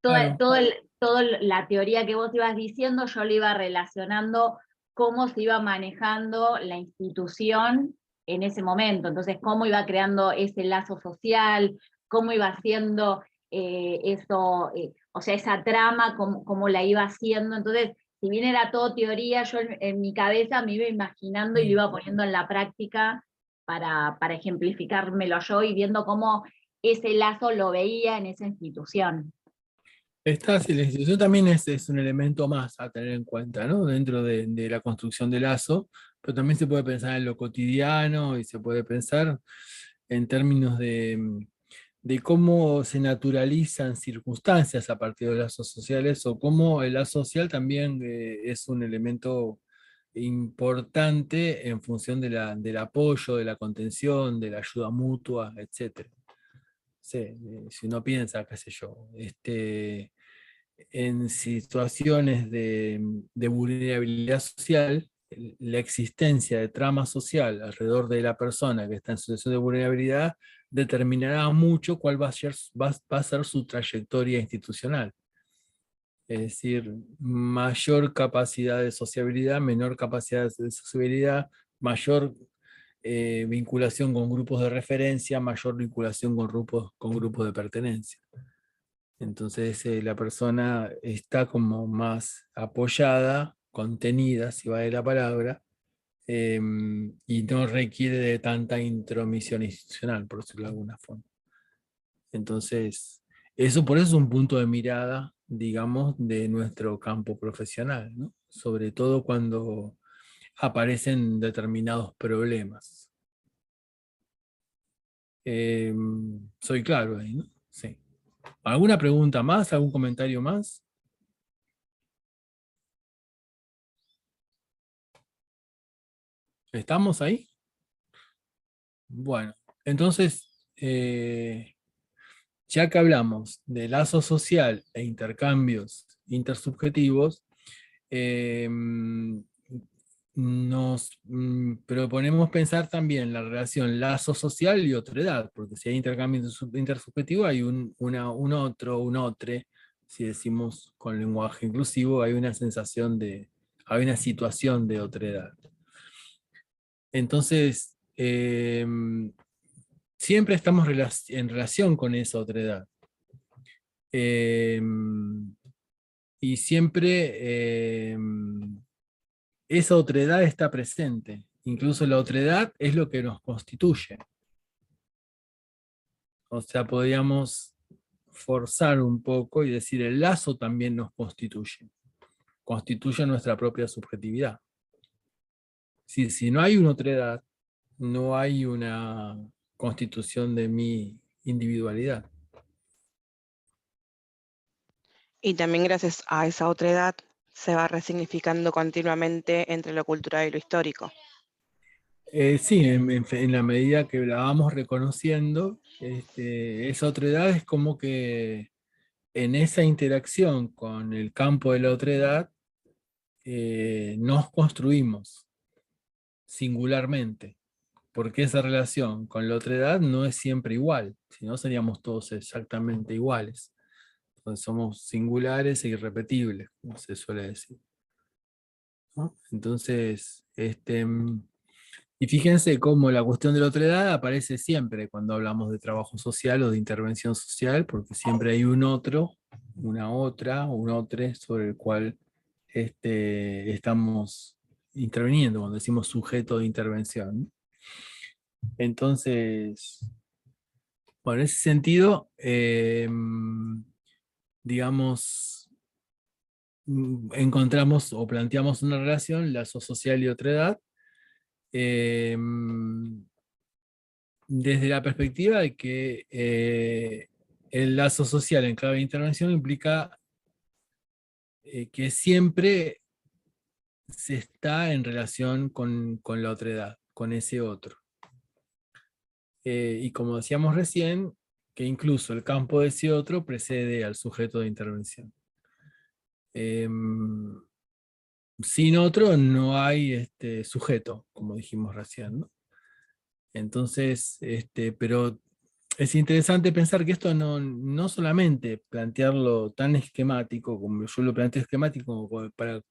toda, Claro. toda la teoría que vos ibas diciendo, yo lo iba relacionando cómo se iba manejando la institución en ese momento. Entonces, cómo iba creando ese lazo social, cómo iba haciendo eso, o sea, esa trama, cómo la iba haciendo. Entonces, si bien era todo teoría, yo en mi cabeza me iba imaginando y lo iba poniendo en la práctica para ejemplificármelo yo y viendo cómo ese lazo lo veía en esa institución. Sí, la institución también es un elemento más a tener en cuenta, ¿no? Dentro de la construcción del lazo, pero también se puede pensar en lo cotidiano y se puede pensar en términos de cómo se naturalizan circunstancias a partir de lazos sociales o cómo el lazo social también es un elemento importante en función del apoyo, de la contención, de la ayuda mutua, etc. Sí, si uno piensa, qué sé yo, en situaciones de vulnerabilidad social, la existencia de trama social alrededor de la persona que está en situación de vulnerabilidad determinará mucho cuál va a ser su trayectoria institucional. Es decir, mayor capacidad de sociabilidad, menor capacidad de sociabilidad, mayor vinculación con grupos de referencia, mayor vinculación con grupos de pertenencia. Entonces la persona está como más apoyada, contenida, si vale la palabra, y no requiere de tanta intromisión institucional, por decirlo de alguna forma. Entonces, por eso es un punto de mirada, digamos, de nuestro campo profesional, ¿no? Sobre todo cuando aparecen determinados problemas. Soy claro ahí, ¿no? Sí. ¿Alguna pregunta más? ¿Algún comentario más? ¿Estamos ahí? Bueno, entonces, ya que hablamos de lazo social e intercambios intersubjetivos, eh, nos proponemos pensar también la relación lazo social y otredad, porque si hay intercambio intersubjetivo hay un otro, un otre, si decimos con lenguaje inclusivo, hay una sensación hay una situación de otredad. Entonces, siempre estamos en relación con esa otredad. Y siempre esa otredad está presente. Incluso la otredad es lo que nos constituye. O sea, podríamos forzar un poco y decir el lazo también nos constituye nuestra propia subjetividad. Si no hay una otredad, no hay una constitución de mi individualidad. Y también gracias a esa otra edad se va resignificando continuamente entre lo cultural y lo histórico. Sí, en la medida que la vamos reconociendo, esa otredad es como que en esa interacción con el campo de la otredad nos construimos singularmente, porque esa relación con la otredad no es siempre igual, si no seríamos todos exactamente iguales. Entonces somos singulares e irrepetibles, como se suele decir, ¿no? Entonces, y fíjense cómo la cuestión de la otredad aparece siempre cuando hablamos de trabajo social o de intervención social, porque siempre hay un otro, una otra, un otro sobre el cual estamos interviniendo, cuando decimos sujeto de intervención. Entonces, bueno, en ese sentido, digamos, encontramos o planteamos una relación, lazo social y otredad, eh, desde la perspectiva de que el lazo social en clave de intervención implica que siempre se está en relación con la otredad, con ese otro. Y como decíamos recién, que incluso el campo de ese otro precede al sujeto de intervención. Sin otro no hay sujeto, como dijimos recién, ¿no? Entonces, pero es interesante pensar que esto no solamente plantearlo tan esquemático, como yo lo planteo esquemático, como para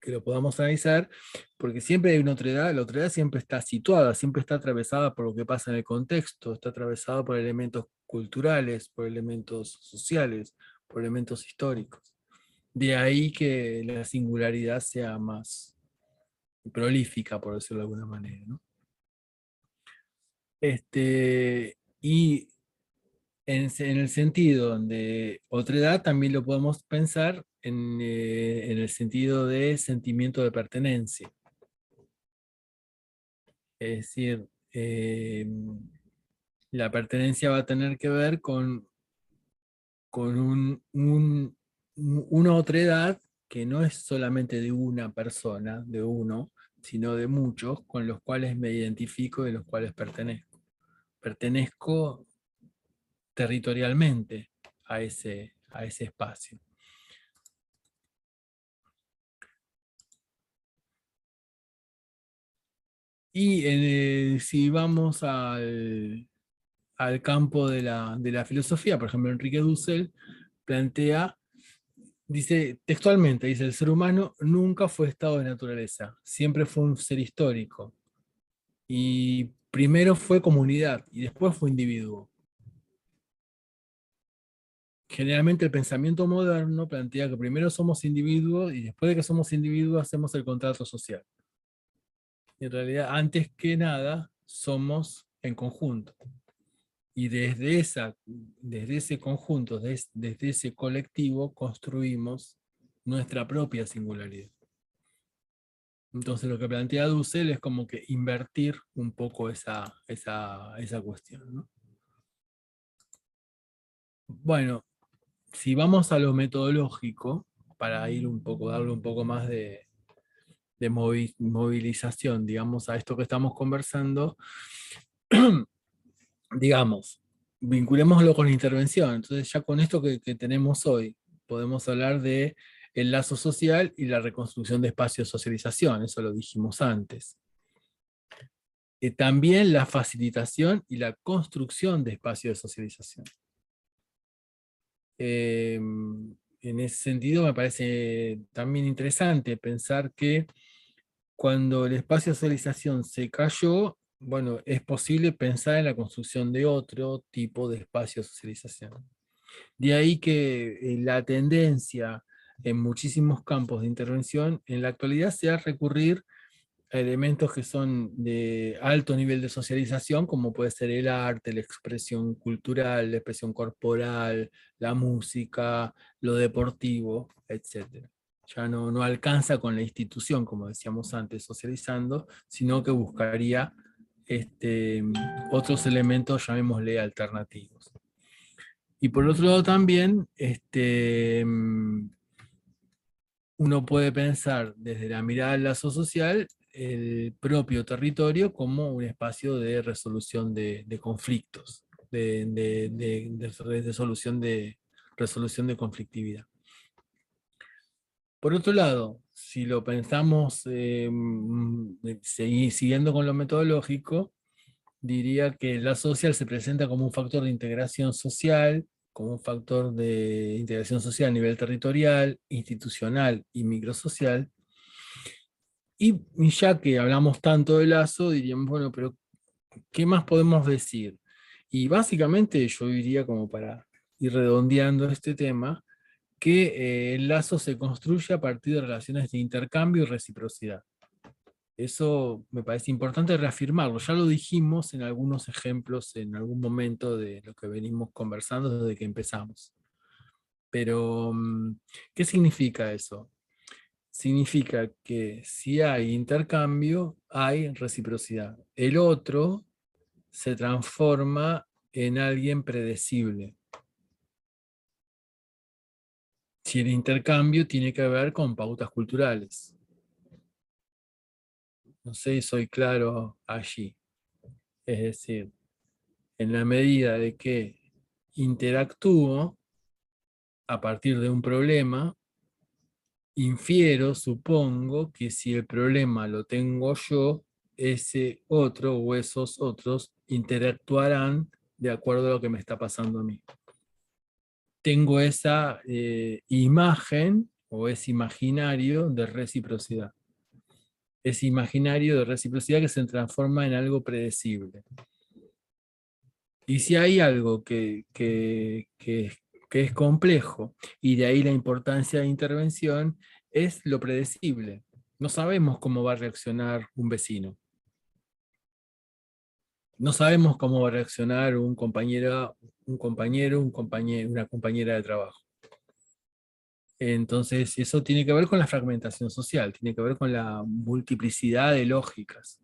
que lo podamos analizar, porque siempre hay una otredad, la otredad siempre está situada, siempre está atravesada por lo que pasa en el contexto, está atravesada por elementos culturales, por elementos sociales, por elementos históricos. De ahí que la singularidad sea más prolífica, por decirlo de alguna manera, ¿no? Y en el sentido donde otredad también lo podemos pensar en el sentido de sentimiento de pertenencia. Es decir, la pertenencia va a tener que ver con una otredad que no es solamente de una persona, de uno, sino de muchos, con los cuales me identifico y de los cuales pertenezco. Pertenezco territorialmente a ese espacio. Y si vamos al campo de la filosofía, por ejemplo, Enrique Dussel plantea, dice textualmente, dice, el ser humano nunca fue estado de naturaleza, siempre fue un ser histórico. Y primero fue comunidad y después fue individuo. Generalmente el pensamiento moderno plantea que primero somos individuos y después de que somos individuos hacemos el contrato social. Y en realidad, antes que nada, somos en conjunto. Y desde ese conjunto, desde ese colectivo, construimos nuestra propia singularidad. Entonces lo que plantea Dussel es como que invertir un poco esa cuestión, ¿no? Bueno, si vamos a lo metodológico, para ir un poco, darle un poco más de movilización, digamos, a esto que estamos conversando, digamos, vinculémoslo con la intervención. Entonces ya con esto que tenemos hoy, podemos hablar de el lazo social y la reconstrucción de espacios de socialización, eso lo dijimos antes. También la facilitación y la construcción de espacios de socialización. En ese sentido me parece también interesante pensar que cuando el espacio de socialización se cayó, bueno, es posible pensar en la construcción de otro tipo de espacio de socialización. De ahí que la tendencia en muchísimos campos de intervención en la actualidad sea recurrir a elementos que son de alto nivel de socialización, como puede ser el arte, la expresión cultural, la expresión corporal, la música, lo deportivo, etc. Ya no alcanza con la institución, como decíamos antes, socializando, sino que buscaría otros elementos, llamémosle alternativos. Y por otro lado también, uno puede pensar desde la mirada del lazo social el propio territorio como un espacio de resolución de conflictos, de resolución de conflictividad. Por otro lado, si lo pensamos siguiendo con lo metodológico, diría que la social se presenta como un factor de integración social, como un factor de integración social a nivel territorial, institucional y microsocial. Y ya que hablamos tanto de lazo, diríamos, bueno, pero ¿qué más podemos decir? Y básicamente yo diría, como para ir redondeando este tema, que el lazo se construye a partir de relaciones de intercambio y reciprocidad. Eso me parece importante reafirmarlo. Ya lo dijimos en algunos ejemplos en algún momento de lo que venimos conversando desde que empezamos. Pero, ¿qué significa eso? Significa que si hay intercambio, hay reciprocidad. El otro se transforma en alguien predecible. Si el intercambio tiene que ver con pautas culturales. No sé si soy claro allí. Es decir, en la medida de que interactúo a partir de un problema, infiero, supongo, que si el problema lo tengo yo, ese otro o esos otros interactuarán de acuerdo a lo que me está pasando a mí. Tengo esa imagen o ese imaginario de reciprocidad. Ese imaginario de reciprocidad que se transforma en algo predecible. Y si hay algo que es complejo, y de ahí la importancia de intervención, es lo predecible. No sabemos cómo va a reaccionar un vecino. No sabemos cómo va a reaccionar un compañero, una compañera de trabajo. Entonces, eso tiene que ver con la fragmentación social, tiene que ver con la multiplicidad de lógicas.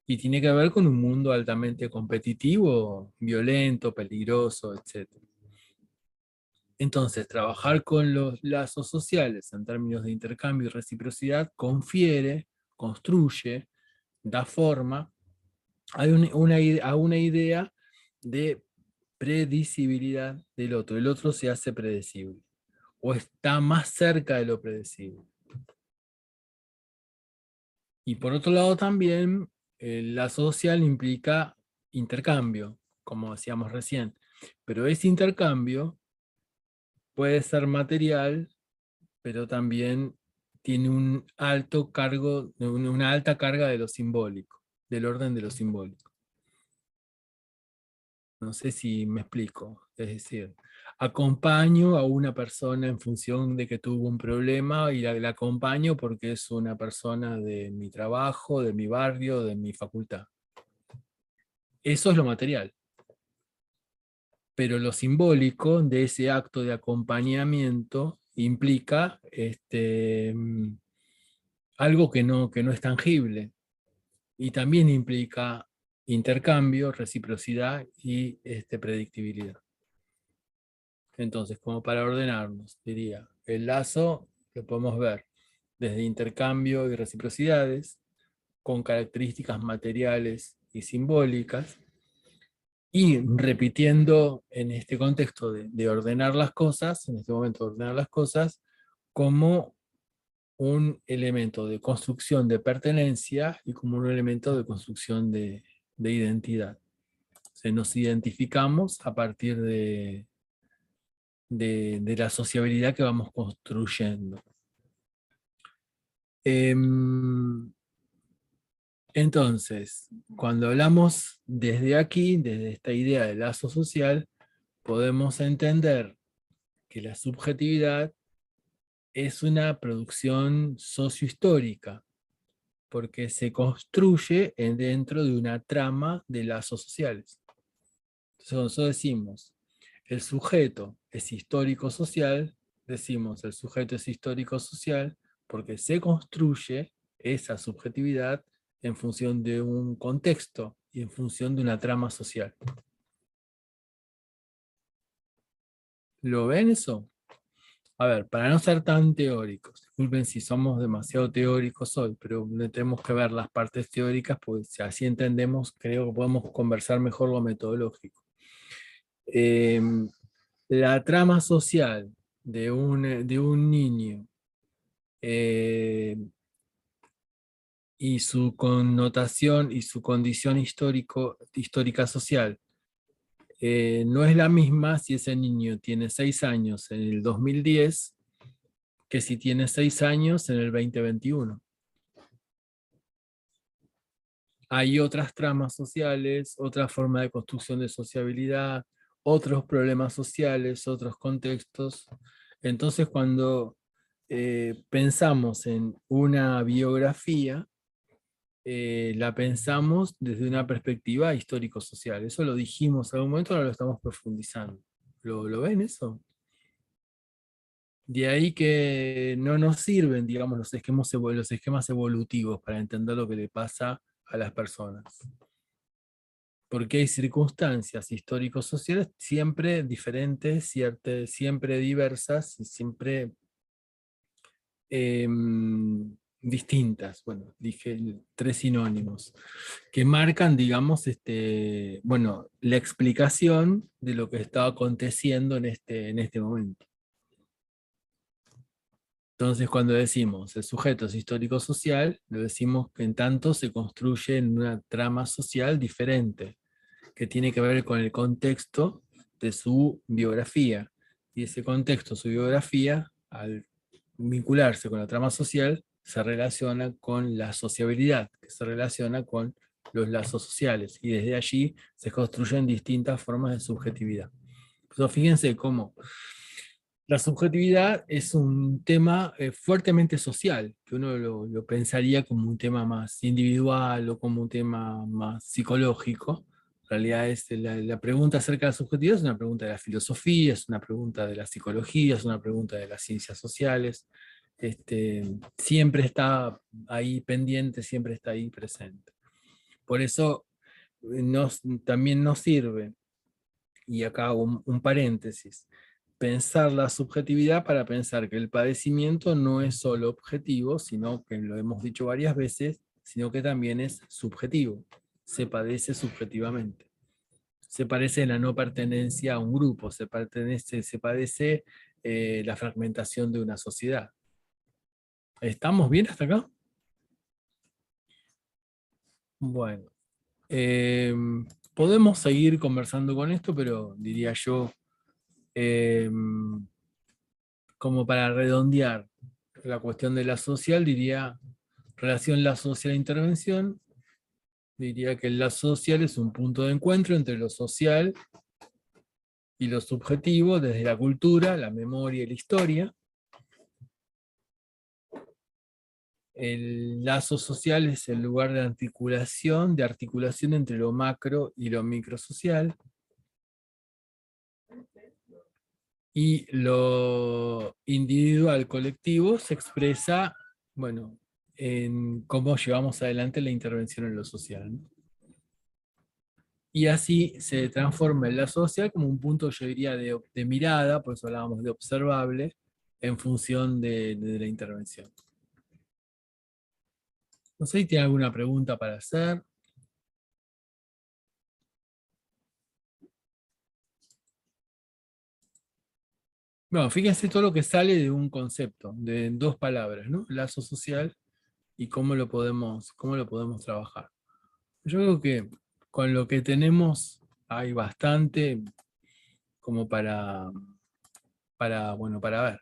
Y tiene que ver con un mundo altamente competitivo, violento, peligroso, etc. Entonces, trabajar con los lazos sociales en términos de intercambio y reciprocidad confiere, construye, da forma a una idea de predecibilidad del otro. El otro se hace predecible o está más cerca de lo predecible. Y por otro lado también, el lazo social implica intercambio, como decíamos recién. Pero ese intercambio puede ser material, pero también tiene un alto cargo, una alta carga de lo simbólico, del orden de lo simbólico. No sé si me explico. Es decir, acompaño a una persona en función de que tuvo un problema y la acompaño porque es una persona de mi trabajo, de mi barrio, de mi facultad. Eso es lo material. Pero lo simbólico de ese acto de acompañamiento implica algo que no es tangible. Y también implica intercambio, reciprocidad y predictibilidad. Entonces, como para ordenarnos, diría, el lazo lo podemos ver desde intercambio y reciprocidades, con características materiales y simbólicas, y repitiendo en este contexto de ordenar las cosas, en este momento de ordenar las cosas, como un elemento de construcción de pertenencia y como un elemento de construcción de identidad. O sea, nos identificamos a partir de la sociabilidad que vamos construyendo. Entonces, cuando hablamos desde aquí, desde esta idea de lazo social, podemos entender que la subjetividad es una producción sociohistórica, porque se construye dentro de una trama de lazos sociales. Entonces, cuando nosotros decimos, el sujeto es histórico-social, decimos, el sujeto es histórico-social porque se construye esa subjetividad en función de un contexto y en función de una trama social. ¿Lo ven eso? A ver, para no ser tan teóricos, disculpen si somos demasiado teóricos hoy, pero tenemos que ver las partes teóricas, pues si así entendemos, creo que podemos conversar mejor lo metodológico. La trama social de un niño y su connotación y su condición histórica social no es la misma si ese niño tiene 6 años en el 2010 que si tiene 6 años en el 2021. Hay otras tramas sociales, otra forma de construcción de sociabilidad, otros problemas sociales, otros contextos. Entonces, cuando pensamos en una biografía, la pensamos desde una perspectiva histórico-social. Eso lo dijimos en algún momento, ahora lo estamos profundizando. ¿Lo ven eso? De ahí que no nos sirven, digamos, los esquemas evolutivos para entender lo que le pasa a las personas. Porque hay circunstancias histórico-sociales siempre diferentes, siempre diversas y siempre distintas. Bueno, dije 3 sinónimos, que marcan, digamos, la explicación de lo que está aconteciendo en este momento. Entonces, cuando decimos el sujeto es histórico-social, lo decimos que en tanto se construye en una trama social diferente, que tiene que ver con el contexto de su biografía. Y ese contexto, su biografía, al vincularse con la trama social, se relaciona con la sociabilidad, que se relaciona con los lazos sociales, y desde allí se construyen distintas formas de subjetividad. Entonces, fíjense cómo la subjetividad es un tema fuertemente social, que uno lo pensaría como un tema más individual o como un tema más psicológico. En realidad la pregunta acerca de la subjetividad es una pregunta de la filosofía, es una pregunta de la psicología, es una pregunta de las ciencias sociales. Siempre está ahí pendiente, siempre está ahí presente. Por eso también nos sirve, y acá hago un paréntesis, pensar la subjetividad para pensar que el padecimiento no es solo objetivo, sino que lo hemos dicho varias veces, sino que también es subjetivo. Se padece subjetivamente. Se padece la no pertenencia a un grupo, se padece la fragmentación de una sociedad. ¿Estamos bien hasta acá? Bueno, podemos seguir conversando con esto, pero diría yo, como para redondear la cuestión de la social, diría, relación la social-intervención, diría que la social es un punto de encuentro entre lo social y lo subjetivo, desde la cultura, la memoria y la historia. El lazo social es el lugar de articulación entre lo macro y lo microsocial. Y lo individual colectivo se expresa, bueno, en cómo llevamos adelante la intervención en lo social, ¿no? Y así se transforma el lazo social como un punto, yo diría, de mirada, por eso hablábamos de observable, en función de la intervención. No sé si tiene alguna pregunta para hacer. Bueno, fíjense todo lo que sale de un concepto, de dos palabras, ¿no? Lazo social y cómo lo podemos trabajar. Yo creo que con lo que tenemos hay bastante como bueno, para ver.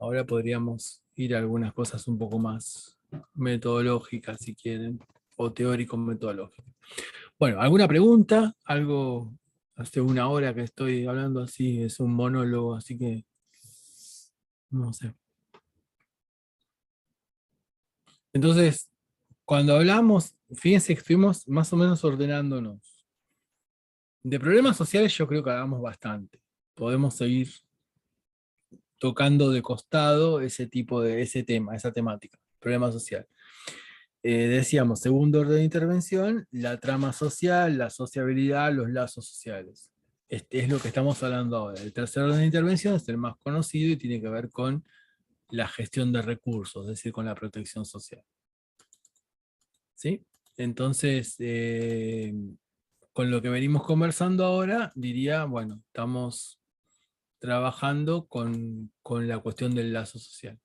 Ahora podríamos ir a algunas cosas un poco más metodológicas, si quieren, o teórico-metodológicas. Bueno, ¿alguna pregunta? Algo, hace una hora que estoy hablando así, es un monólogo, así que no sé. Entonces, cuando hablamos, fíjense que estuvimos más o menos ordenándonos. De problemas sociales yo creo que hagamos bastante. Podemos seguir tocando de costado ese tema, esa temática, problema social. Decíamos, segundo orden de intervención, la trama social, la sociabilidad, los lazos sociales. Este es lo que estamos hablando ahora. El tercer orden de intervención es el más conocido y tiene que ver con la gestión de recursos, es decir, con la protección social. ¿Sí? Entonces, con lo que venimos conversando ahora, diría, bueno, estamos trabajando con la cuestión del lazo social.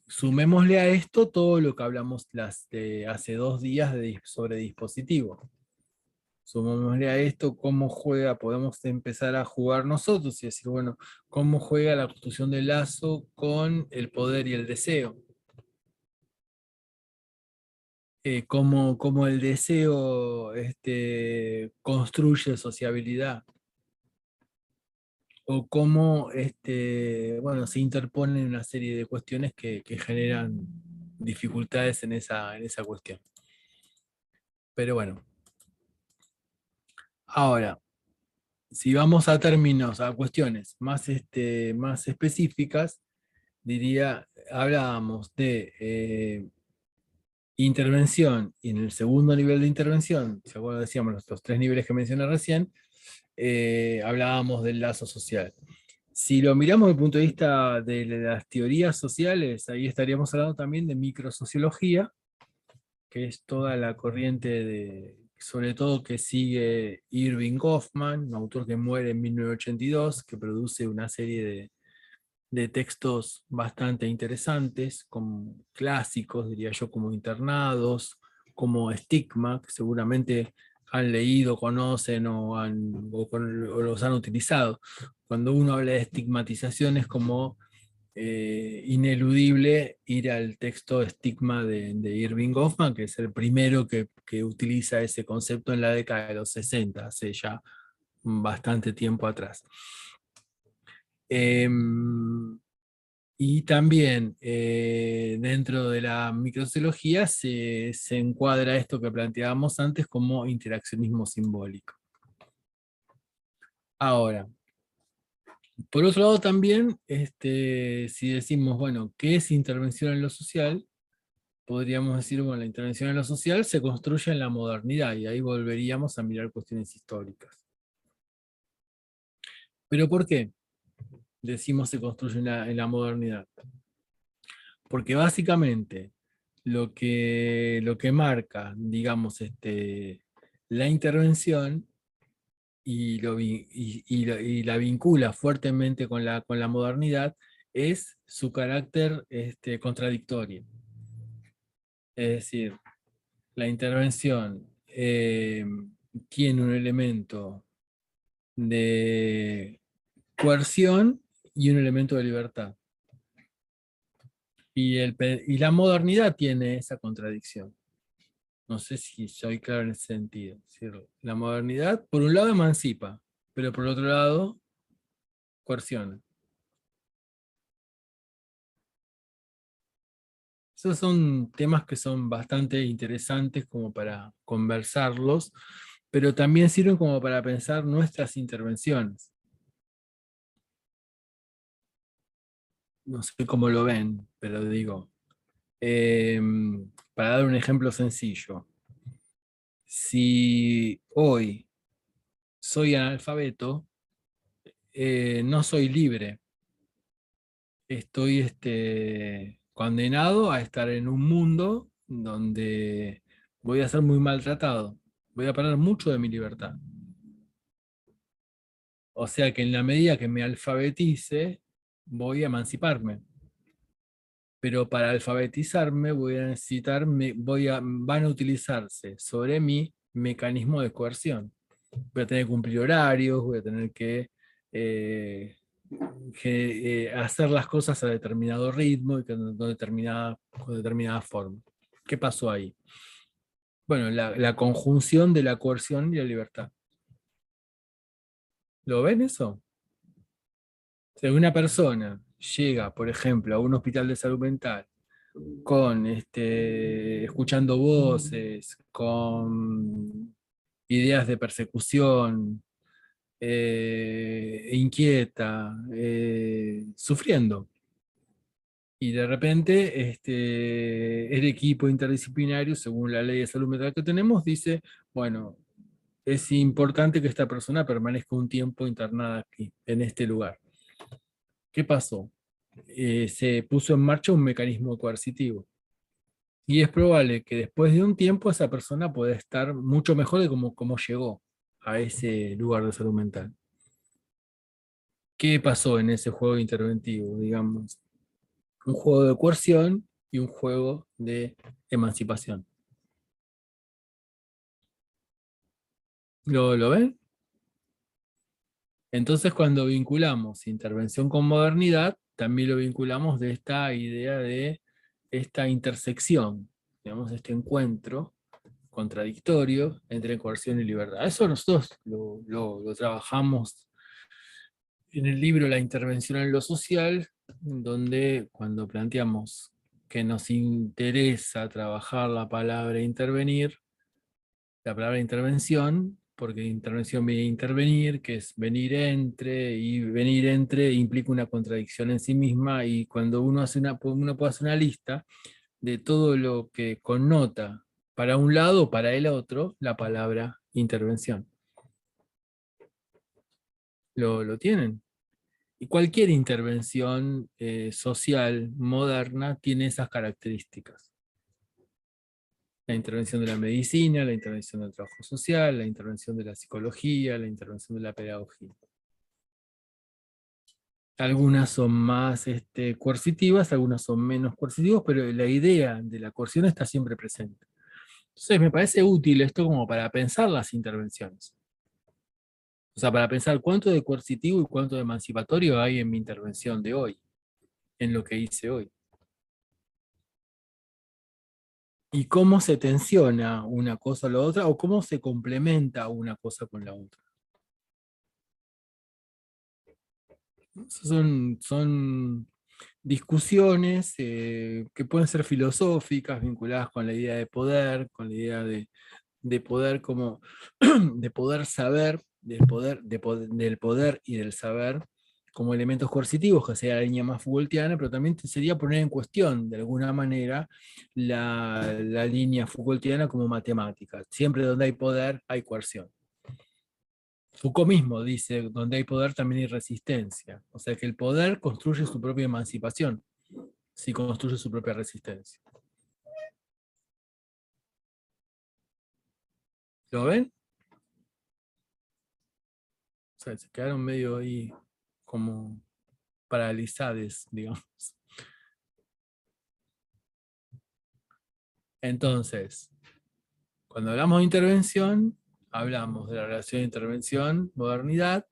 Sumémosle a esto todo lo que hablamos hace 2 días sobre dispositivo. Sumémosle a esto cómo juega, podemos empezar a jugar nosotros y decir, bueno, cómo juega la construcción del lazo con el poder y el deseo. Cómo el deseo construye sociabilidad. O cómo bueno, se interponen una serie de cuestiones que generan dificultades en esa cuestión. Pero bueno. Ahora, si vamos a términos, a cuestiones más específicas, diría, hablábamos de intervención, y en el segundo nivel de intervención, ¿se acuerdan? Decíamos los 3 niveles que mencioné recién, hablábamos del lazo social. Si lo miramos desde el punto de vista de las teorías sociales, ahí estaríamos hablando también de microsociología, que es toda la corriente sobre todo que sigue Irving Goffman, un autor que muere en 1982, que produce una serie de textos bastante interesantes, como clásicos, diría yo, como Internados, como estigma, que seguramente han leído, conocen o los han utilizado. Cuando uno habla de estigmatización es como ineludible ir al texto Estigma de Irving Goffman, que es el primero que utiliza ese concepto en la década de los 60, hace ya bastante tiempo atrás. Y también dentro de la microsociología se encuadra esto que planteábamos antes como interaccionismo simbólico. Ahora, por otro lado también, si decimos, bueno, ¿qué es intervención en lo social? Podríamos decir, bueno, la intervención en lo social se construye en la modernidad, y ahí volveríamos a mirar cuestiones históricas. ¿Pero por qué decimos se construye en la modernidad? Porque básicamente lo que marca, digamos, la intervención y la vincula fuertemente con la modernidad es su carácter contradictorio. Es decir, la intervención tiene un elemento de coerción y un elemento de libertad. Y la modernidad tiene esa contradicción. No sé si soy claro en ese sentido. Es decir, la modernidad, por un lado, emancipa, pero por otro lado, coerciona. Esos son temas que son bastante interesantes como para conversarlos, pero también sirven como para pensar nuestras intervenciones. No sé cómo lo ven, pero digo, para dar un ejemplo sencillo, si hoy soy analfabeto, no soy libre, estoy condenado a estar en un mundo donde voy a ser muy maltratado, voy a perder mucho de mi libertad. O sea que en la medida que me alfabetice, voy a emanciparme. Pero para alfabetizarme voy a necesitar, van a utilizarse sobre mí mecanismos de coerción. Voy a tener que cumplir horarios, voy a tener que hacer las cosas a determinado ritmo y con determinada forma. ¿Qué pasó ahí? Bueno, la conjunción de la coerción y la libertad. ¿Lo ven eso? Si una persona llega, por ejemplo, a un hospital de salud mental con escuchando voces, con ideas de persecución, inquieta, sufriendo. Y de repente el equipo interdisciplinario, según la ley de salud mental que tenemos, dice, bueno, es importante que esta persona permanezca un tiempo internada aquí, en este lugar. ¿Qué pasó? Se puso en marcha un mecanismo coercitivo. Y es probable que después de un tiempo esa persona pueda estar mucho mejor de cómo llegó a ese lugar de salud mental. ¿Qué pasó en ese juego interventivo, digamos? Un juego de coerción y un juego de emancipación. ¿Lo ven? Entonces, cuando vinculamos intervención con modernidad, también lo vinculamos de esta idea de esta intersección, digamos, este encuentro contradictorio entre coerción y libertad. Eso nosotros lo trabajamos en el libro La intervención en lo social, donde cuando planteamos que nos interesa trabajar la palabra intervenir, la palabra intervención, porque intervención viene a intervenir, que es venir entre, y venir entre implica una contradicción en sí misma, y cuando uno puede hacer una lista de todo lo que connota para un lado o para el otro la palabra intervención. ¿Lo tienen? Y cualquier intervención social moderna tiene esas características. La intervención de la medicina, la intervención del trabajo social, la intervención de la psicología, la intervención de la pedagogía. Algunas son más coercitivas, algunas son menos coercitivas, pero la idea de la coerción está siempre presente. Entonces me parece útil esto como para pensar las intervenciones. O sea, para pensar cuánto de coercitivo y cuánto de emancipatorio hay en mi intervención de hoy, en lo que hice hoy. Y cómo se tensiona una cosa a la otra o cómo se complementa una cosa con la otra. Son discusiones que pueden ser filosóficas, vinculadas con la idea de poder, con la idea de poder como de poder saber, del poder y del saber como elementos coercitivos, que sería la línea más Foucaultiana, pero también sería poner en cuestión, de alguna manera, la línea Foucaultiana como matemática. Siempre donde hay poder, hay coerción. Foucault mismo dice, donde hay poder también hay resistencia. O sea que el poder construye su propia emancipación, si construye su propia resistencia. ¿Lo ven? O sea, se quedaron medio ahí como paralizados, digamos. Entonces, cuando hablamos de intervención, hablamos de la relación de intervención-modernidad,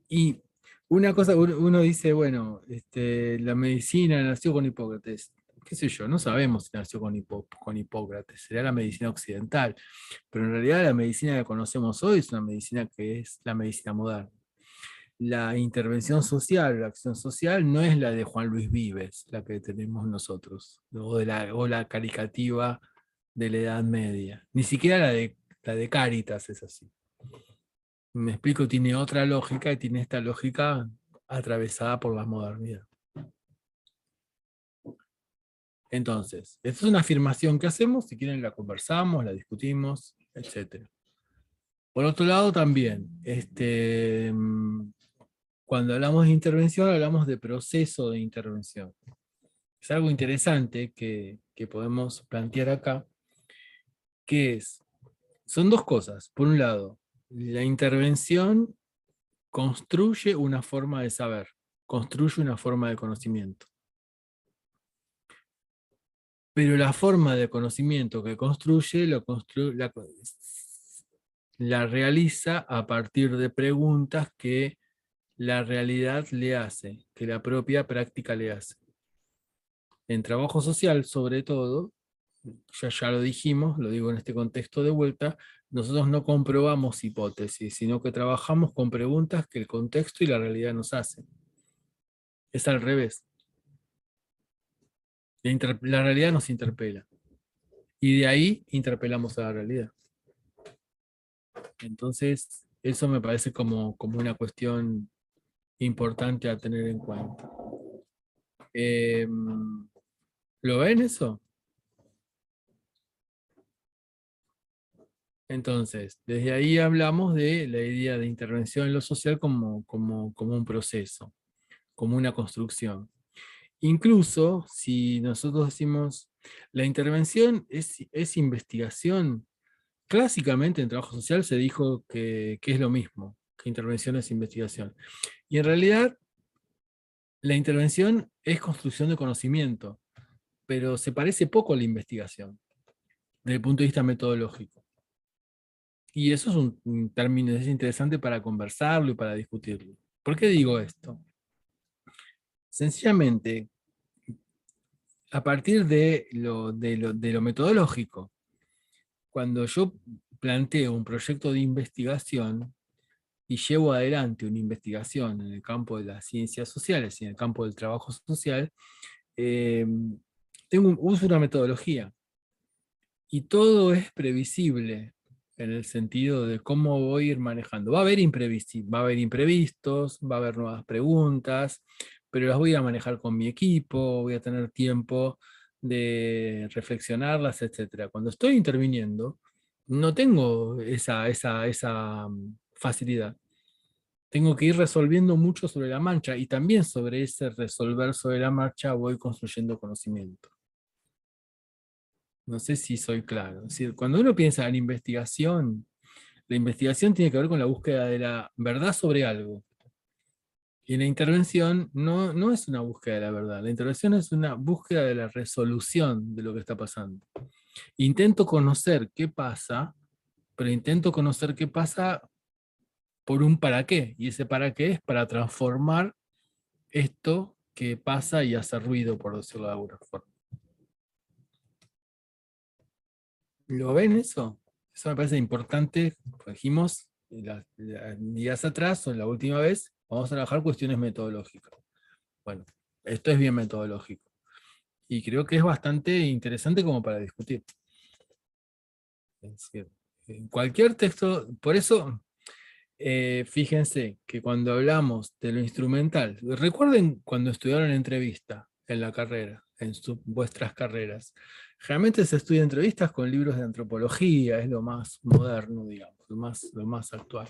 y una cosa, uno dice, bueno, la medicina nació con Hipócrates. Qué sé yo, no sabemos si nació con Hipócrates, será la medicina occidental, pero en realidad la medicina que conocemos hoy es una medicina que es la medicina moderna. La intervención social, la acción social, no es la de Juan Luis Vives, la que tenemos nosotros, o la caricativa de la Edad Media. Ni siquiera la de Cáritas es así. Me explico, tiene otra lógica y tiene esta lógica atravesada por la modernidad. Entonces, esta es una afirmación que hacemos, si quieren la conversamos, la discutimos, etc. Por otro lado también, cuando hablamos de intervención, hablamos de proceso de intervención. Es algo interesante que podemos plantear acá, que son dos cosas. Por un lado, la intervención construye una forma de saber, construye una forma de conocimiento. Pero la forma de conocimiento que construye, la realiza a partir de preguntas que la realidad le hace, que la propia práctica le hace. En trabajo social, sobre todo, ya lo dijimos, lo digo en este contexto de vuelta, nosotros no comprobamos hipótesis, sino que trabajamos con preguntas que el contexto y la realidad nos hacen. Es al revés. La realidad nos interpela. Y de ahí interpelamos a la realidad. Entonces, eso me parece como una cuestión importante a tener en cuenta. ¿Lo ven eso? Entonces, desde ahí hablamos de la idea de intervención en lo social como un proceso, como una construcción. Incluso si nosotros decimos, la intervención es investigación, clásicamente en trabajo social se dijo que es lo mismo, que intervención es investigación. Y en realidad, la intervención es construcción de conocimiento, pero se parece poco a la investigación, desde el punto de vista metodológico. Y eso es un término es interesante para conversarlo y para discutirlo. ¿Por qué digo esto? Sencillamente, a partir de lo metodológico, cuando yo planteo un proyecto de investigación y llevo adelante una investigación en el campo de las ciencias sociales y en el campo del trabajo social, eh, uso una metodología y todo es previsible en el sentido de cómo voy a ir manejando. Va a haber imprevistos, va a haber nuevas preguntas, pero las voy a manejar con mi equipo, voy a tener tiempo de reflexionarlas, etc. Cuando estoy interviniendo, no tengo esa facilidad. Tengo que ir resolviendo mucho sobre la marcha y también sobre ese resolver sobre la marcha voy construyendo conocimiento. No sé si soy claro. Es decir, cuando uno piensa en investigación, la investigación tiene que ver con la búsqueda de la verdad sobre algo. Y la intervención no es una búsqueda de la verdad. La intervención es una búsqueda de la resolución de lo que está pasando. Intento conocer qué pasa, pero intento conocer qué pasa por un para qué, y ese para qué es para transformar esto que pasa y hace ruido, por decirlo de alguna forma. ¿Lo ven eso? Eso me parece importante, como dijimos las días atrás o la última vez, vamos a trabajar cuestiones metodológicas. Bueno, esto es bien metodológico. Y creo que es bastante interesante como para discutir. Es decir, en cualquier texto, por eso, fíjense que cuando hablamos de lo instrumental, recuerden cuando estudiaron entrevista en la carrera, en vuestras carreras, generalmente se estudia entrevistas con libros de antropología, es lo más moderno, digamos, lo más actual.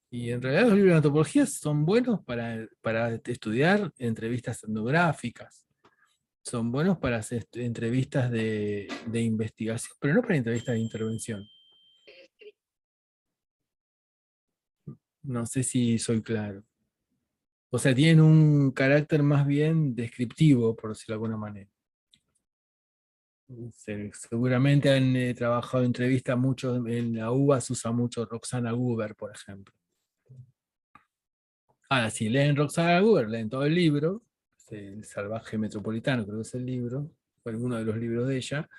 Y en realidad los libros de antropología son buenos para estudiar entrevistas etnográficas, son buenos para hacer entrevistas de investigación, pero no para entrevistas de intervención. No sé si soy claro. O sea, tienen un carácter más bien descriptivo, por decirlo de alguna manera. Seguramente han trabajado entrevistas mucho, en la UBA se usa mucho Roxana Guber, por ejemplo. Ahora, si leen Roxana Guber, leen todo el libro, El salvaje metropolitano, creo que es el libro, o alguno de los libros de ella,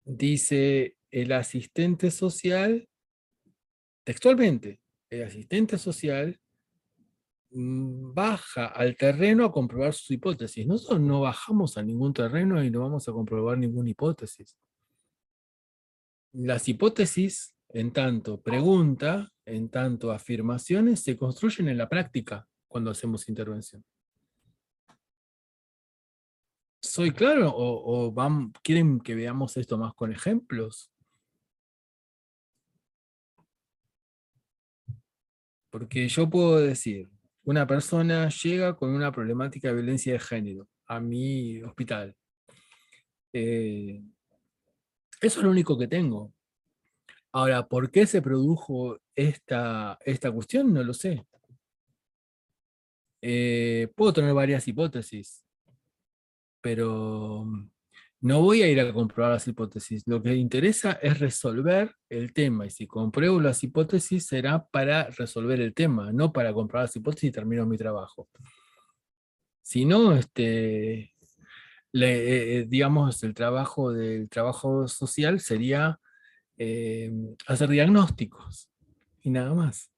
dice el asistente social, textualmente, el asistente social baja al terreno a comprobar sus hipótesis. Nosotros no bajamos a ningún terreno y no vamos a comprobar ninguna hipótesis. Las hipótesis, en tanto pregunta, en tanto afirmaciones, se construyen en la práctica cuando hacemos intervención. ¿Soy claro o quieren que veamos esto más con ejemplos? Porque yo puedo decir, una persona llega con una problemática de violencia de género a mi hospital. Eso es lo único que tengo. Ahora, ¿por qué se produjo esta cuestión? No lo sé. Puedo tener varias hipótesis, pero no voy a ir a comprobar las hipótesis. Lo que interesa es resolver el tema, y si compruebo las hipótesis será para resolver el tema, no para comprobar las hipótesis y termino mi trabajo. Si no, digamos, el trabajo social sería hacer diagnósticos y nada más.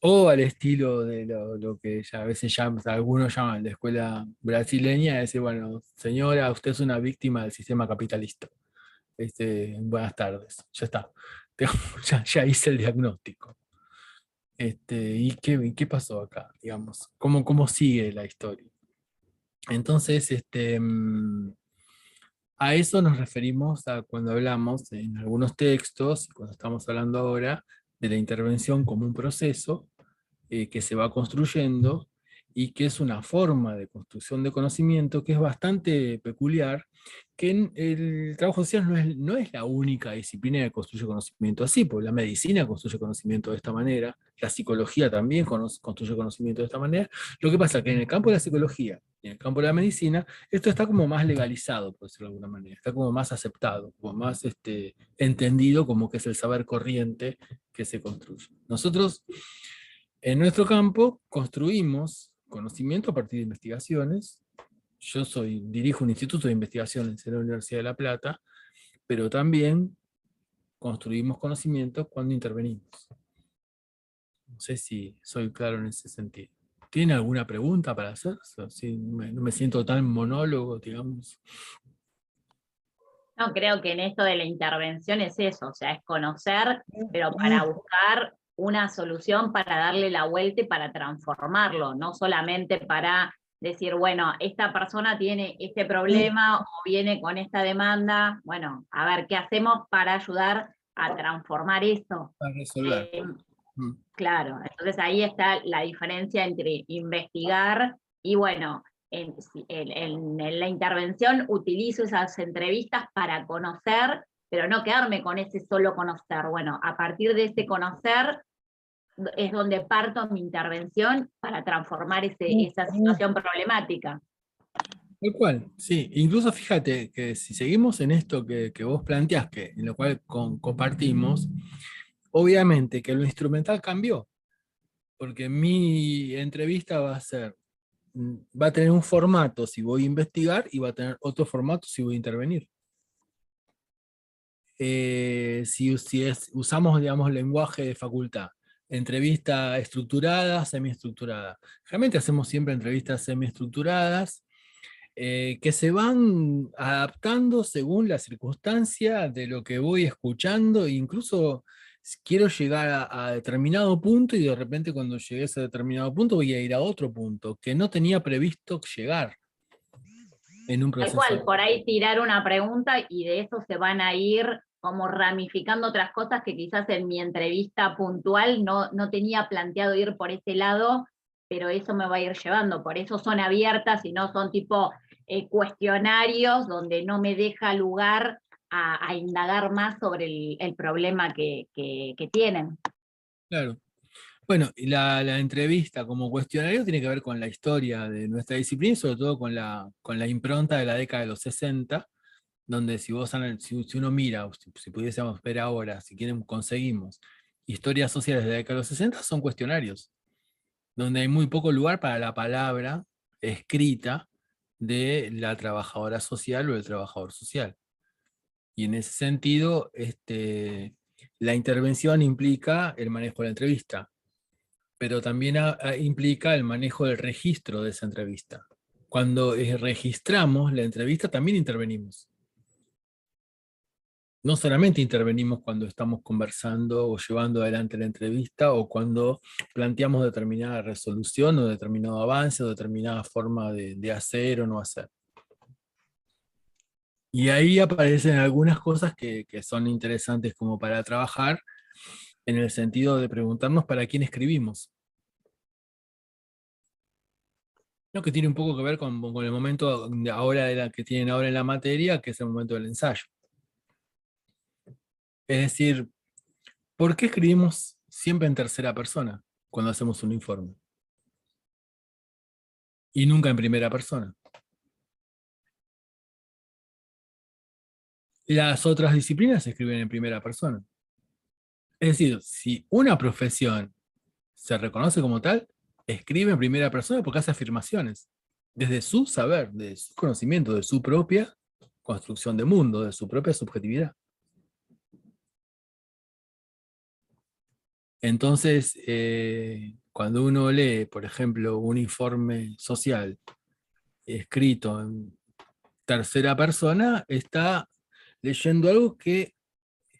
O al estilo de lo que ya a veces algunos llaman la escuela brasileña, decir, bueno, señora, usted es una víctima del sistema capitalista. Buenas tardes, ya está. Ya hice el diagnóstico. ¿Y qué pasó acá? Digamos, ¿cómo sigue la historia? Entonces, a eso nos referimos cuando hablamos en algunos textos, y cuando estamos hablando ahora, de la intervención como un proceso que se va construyendo y que es una forma de construcción de conocimiento que es bastante peculiar, que en el trabajo social no es la única disciplina que construye conocimiento así, porque la medicina construye conocimiento de esta manera, la psicología también construye conocimiento de esta manera. Lo que pasa es que en el campo de la psicología y en el campo de la medicina, esto está como más legalizado, por decirlo de alguna manera, está como más aceptado, como más entendido como que es el saber corriente que se construye. Nosotros en nuestro campo construimos conocimiento a partir de investigaciones. Yo dirijo un instituto de investigaciones en la Universidad de La Plata, pero también construimos conocimiento cuando intervenimos. No sé si soy claro en ese sentido. ¿Tiene alguna pregunta para hacer? Sí, no me siento tan monólogo, digamos. No, creo que en esto de la intervención es eso, o sea, es conocer, pero para buscar una solución, para darle la vuelta y para transformarlo, no solamente para decir, bueno, esta persona tiene este problema o viene con esta demanda, bueno, a ver, ¿qué hacemos para ayudar a transformar esto? Para resolver. Claro, entonces ahí está la diferencia entre investigar y bueno, en la intervención utilizo esas entrevistas para conocer, pero no quedarme con ese solo conocer. Bueno, a partir de ese conocer es donde parto mi intervención para transformar esa situación problemática. Tal cual, sí. Incluso fíjate que si seguimos en esto que vos planteás, que, en lo cual compartimos, obviamente que lo instrumental cambió, porque mi entrevista va a tener un formato si voy a investigar y va a tener otro formato si voy a intervenir. Usamos, digamos, lenguaje de facultad, entrevista estructurada, semiestructurada. Realmente hacemos siempre entrevistas semiestructuradas que se van adaptando según la circunstancia de lo que voy escuchando, e incluso quiero llegar a determinado punto y de repente cuando llegué a ese determinado punto voy a ir a otro punto que no tenía previsto llegar en un Tal proceso. cual, por ahí tirar una pregunta y de eso se van a ir como ramificando otras cosas que quizás en mi entrevista puntual no tenía planteado ir por ese lado, pero eso me va a ir llevando. Por eso son abiertas y no son tipo cuestionarios donde no me deja lugar a indagar más sobre el problema que tienen. Claro. Bueno, y la entrevista como cuestionario tiene que ver con la historia de nuestra disciplina y sobre todo con la impronta de la década de los 60, donde si uno mira, o si pudiésemos ver ahora, si quieren conseguimos historias sociales de la década de los 60, son cuestionarios, donde hay muy poco lugar para la palabra escrita de la trabajadora social o el trabajador social. Y en ese sentido, la intervención implica el manejo de la entrevista, pero también implica el manejo del registro de esa entrevista. Cuando registramos la entrevista, también intervenimos. No solamente intervenimos cuando estamos conversando o llevando adelante la entrevista o cuando planteamos determinada resolución o determinado avance o determinada forma de hacer o no hacer. Y ahí aparecen algunas cosas que son interesantes como para trabajar en el sentido de preguntarnos para quién escribimos. ¿No? Que tiene un poco que ver con el momento ahora que tienen ahora en la materia, que es el momento del ensayo. Es decir, ¿por qué escribimos siempre en tercera persona cuando hacemos un informe? Y nunca en primera persona. Las otras disciplinas se escriben en primera persona. Es decir, si una profesión se reconoce como tal, escribe en primera persona porque hace afirmaciones, desde su saber, de su conocimiento, de su propia construcción de mundo, de su propia subjetividad. Entonces, cuando uno lee, por ejemplo, un informe social escrito en tercera persona, está leyendo algo que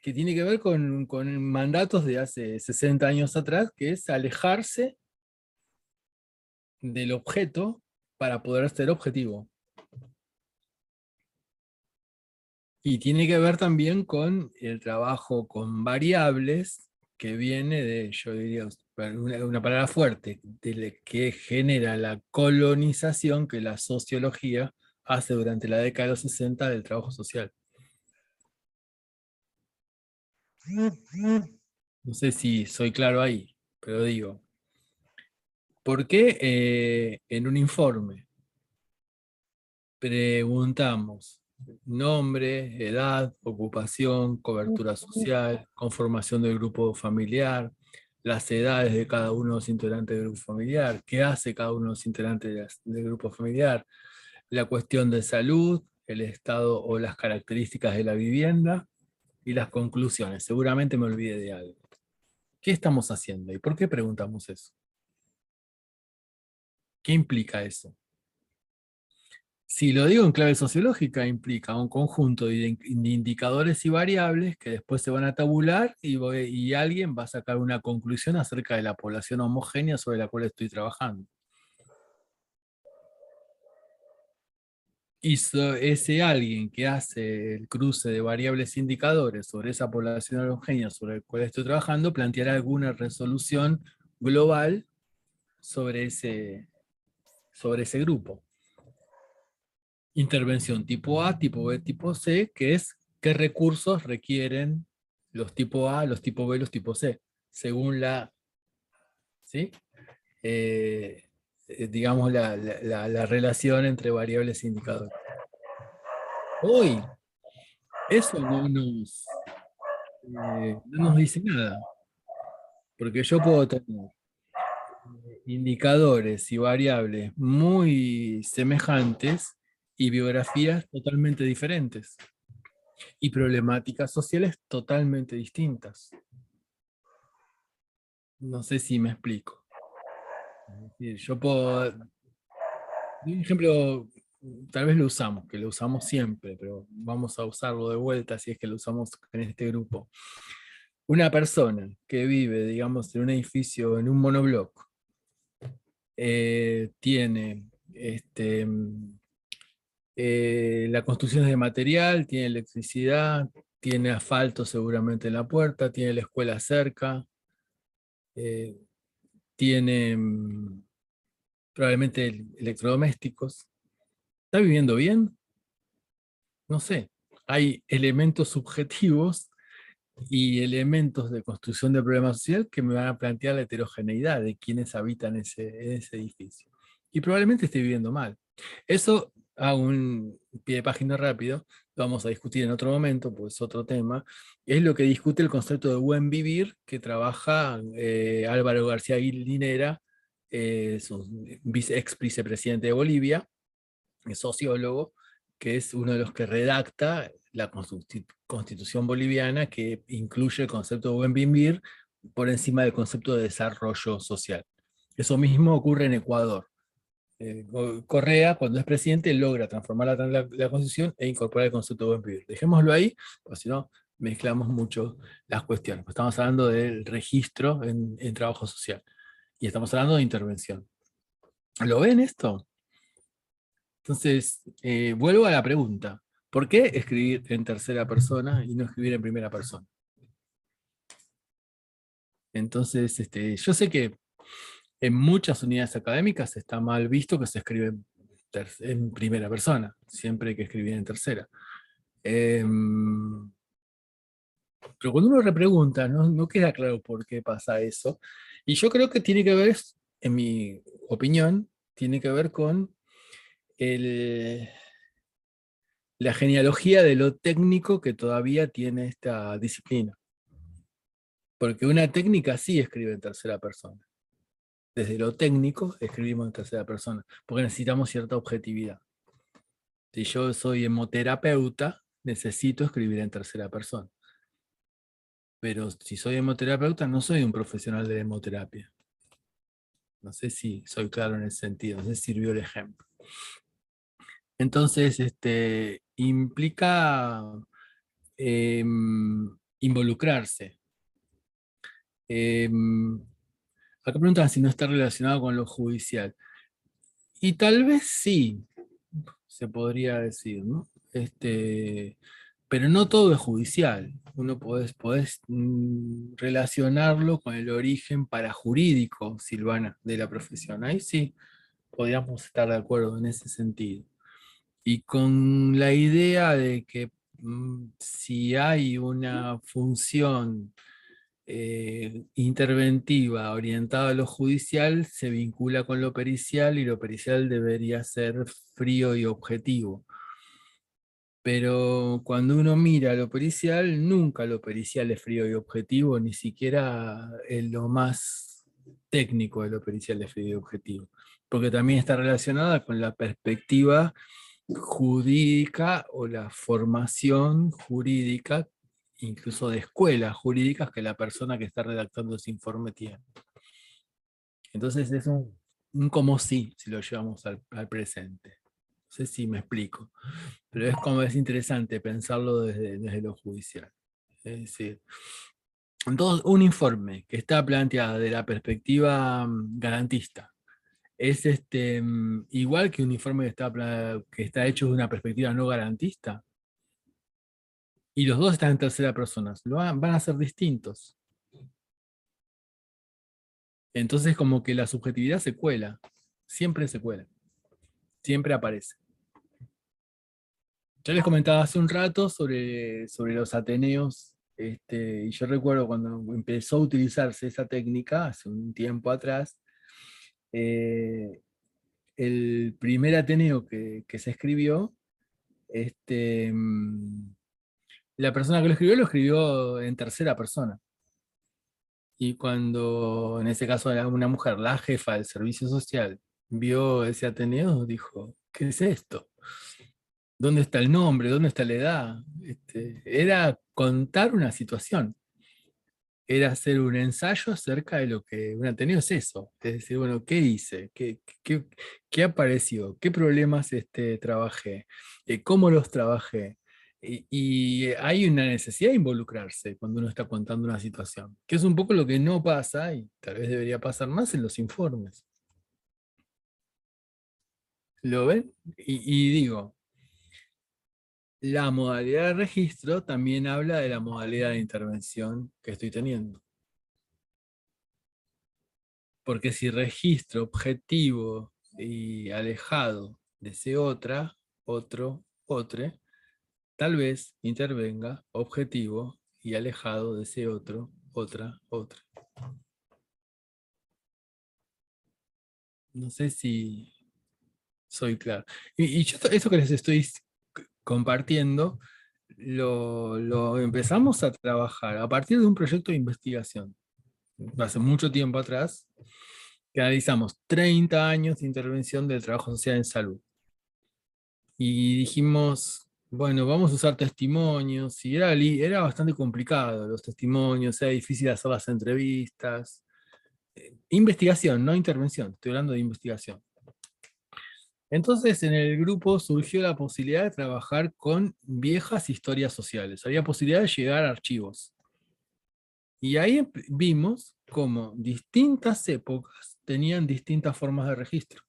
tiene que ver con mandatos de hace 60 años atrás, que es alejarse del objeto para poder ser objetivo. Y tiene que ver también con el trabajo con variables que viene de, yo diría, una palabra fuerte, que genera la colonización que la sociología hace durante la década de los 60 del trabajo social. No sé si soy claro ahí, pero digo, ¿por qué en un informe preguntamos nombre, edad, ocupación, cobertura social, conformación del grupo familiar, las edades de cada uno de los integrantes del grupo familiar, qué hace cada uno de los integrantes del grupo familiar, la cuestión de salud, el estado o las características de la vivienda y las conclusiones? Seguramente me olvidé de algo. ¿Qué estamos haciendo y por qué preguntamos eso? ¿Qué implica eso? Si lo digo en clave sociológica, implica un conjunto de indicadores y variables que después se van a tabular y alguien va a sacar una conclusión acerca de la población homogénea sobre la cual estoy trabajando. Y ese alguien que hace el cruce de variables e indicadores sobre esa población homogénea sobre la cual estoy trabajando, planteará alguna resolución global sobre ese grupo. Intervención tipo A, tipo B, tipo C, que es qué recursos requieren los tipo A, los tipo B, los tipo C, según la, ¿sí? digamos, la relación entre variables e indicadores. Hoy, eso no nos dice nada, porque yo puedo tener indicadores y variables muy semejantes y biografías totalmente diferentes y problemáticas sociales totalmente distintas. No sé si me explico. Es decir, yo puedo, un ejemplo, tal vez lo usamos, que lo usamos siempre, pero vamos a usarlo de vuelta si es que lo usamos en este grupo. Una persona que vive, digamos, en un edificio, en un monobloc, tiene la construcción de material, tiene electricidad, tiene asfalto seguramente en la puerta, tiene la escuela cerca, eh, tiene probablemente electrodomésticos. ¿Está viviendo bien? No sé. Hay elementos subjetivos y elementos de construcción de problema social que me van a plantear la heterogeneidad de quienes habitan ese edificio. Y probablemente esté viviendo mal. Eso, hago un pie de página rápido, lo vamos a discutir en otro momento, pues es otro tema, es lo que discute el concepto de buen vivir que trabaja Álvaro García Linera, es un ex vicepresidente de Bolivia, es sociólogo, que es uno de los que redacta la constitución boliviana que incluye el concepto de buen vivir por encima del concepto de desarrollo social. Eso mismo ocurre en Ecuador. Correa, cuando es presidente, logra transformar la constitución e incorporar el concepto de buen vivir. Dejémoslo ahí, porque si no, mezclamos mucho las cuestiones. Estamos hablando del registro en trabajo social y estamos hablando de intervención. ¿Lo ven esto? Entonces, vuelvo a la pregunta. ¿Por qué escribir en tercera persona y no escribir en primera persona? Entonces, yo sé que en muchas unidades académicas está mal visto que se escribe en primera persona, siempre hay que escribir en tercera. Pero cuando uno repregunta, no queda claro por qué pasa eso. Y yo creo que tiene que ver, en mi opinión, tiene que ver con la genealogía de lo técnico que todavía tiene esta disciplina. Porque una técnica sí escribe en tercera persona. Desde lo técnico escribimos en tercera persona, porque necesitamos cierta objetividad. Si yo soy hemoterapeuta, necesito escribir en tercera persona. Pero si soy hemoterapeuta, no soy un profesional de hemoterapia. No sé si soy claro en ese sentido, no sé si sirvió el ejemplo. Entonces, implica involucrarse. Acá preguntan si no está relacionado con lo judicial. Y tal vez sí, se podría decir, ¿no? Pero no todo es judicial. Uno podés relacionarlo con el origen parajurídico, Silvana, de la profesión. Ahí sí, podríamos estar de acuerdo en ese sentido. Y con la idea de que si hay una función interventiva orientada a lo judicial, se vincula con lo pericial y lo pericial debería ser frío y objetivo. Pero cuando uno mira lo pericial, nunca lo pericial es frío y objetivo, ni siquiera lo más técnico de lo pericial es frío y objetivo, porque también está relacionada con la perspectiva jurídica o la formación jurídica, incluso de escuelas jurídicas que la persona que está redactando ese informe tiene. Entonces es un como si lo llevamos al presente. No sé si me explico, pero es interesante pensarlo desde lo judicial. Es decir, entonces, un informe que está planteado de la perspectiva garantista es igual que un informe que está hecho de una perspectiva no garantista, y los dos están en tercera persona, van a ser distintos. Entonces como que la subjetividad se cuela, siempre se cuela, siempre aparece. Ya les comentaba hace un rato sobre los ateneos, y yo recuerdo cuando empezó a utilizarse esa técnica, hace un tiempo atrás, el primer Ateneo que se escribió, la persona que lo escribió en tercera persona. Y cuando, en ese caso era una mujer, la jefa del servicio social, vio ese Ateneo, dijo, ¿qué es esto? ¿Dónde está el nombre? ¿Dónde está la edad? Era contar una situación. Era hacer un ensayo acerca de lo que un Ateneo es eso. Es decir, bueno, ¿qué hice? ¿Qué apareció? ¿Qué problemas trabajé? ¿Cómo los trabajé? Y hay una necesidad de involucrarse cuando uno está contando una situación, que es un poco lo que no pasa, y tal vez debería pasar más en los informes. ¿Lo ven? Y digo, la modalidad de registro también habla de la modalidad de intervención que estoy teniendo. Porque si registro objetivo y alejado de ese otro, tal vez intervenga objetivo y alejado de ese otro, otra. No sé si soy claro. Y yo esto que les estoy compartiendo, lo empezamos a trabajar a partir de un proyecto de investigación. Hace mucho tiempo atrás, que analizamos 30 años de intervención del trabajo social en salud. Y dijimos, bueno, vamos a usar testimonios, y era bastante complicado los testimonios, era difícil hacer las entrevistas. Investigación, no intervención, estoy hablando de investigación. Entonces en el grupo surgió la posibilidad de trabajar con viejas historias sociales, había posibilidad de llegar a archivos. Y ahí vimos cómo distintas épocas tenían distintas formas de registro.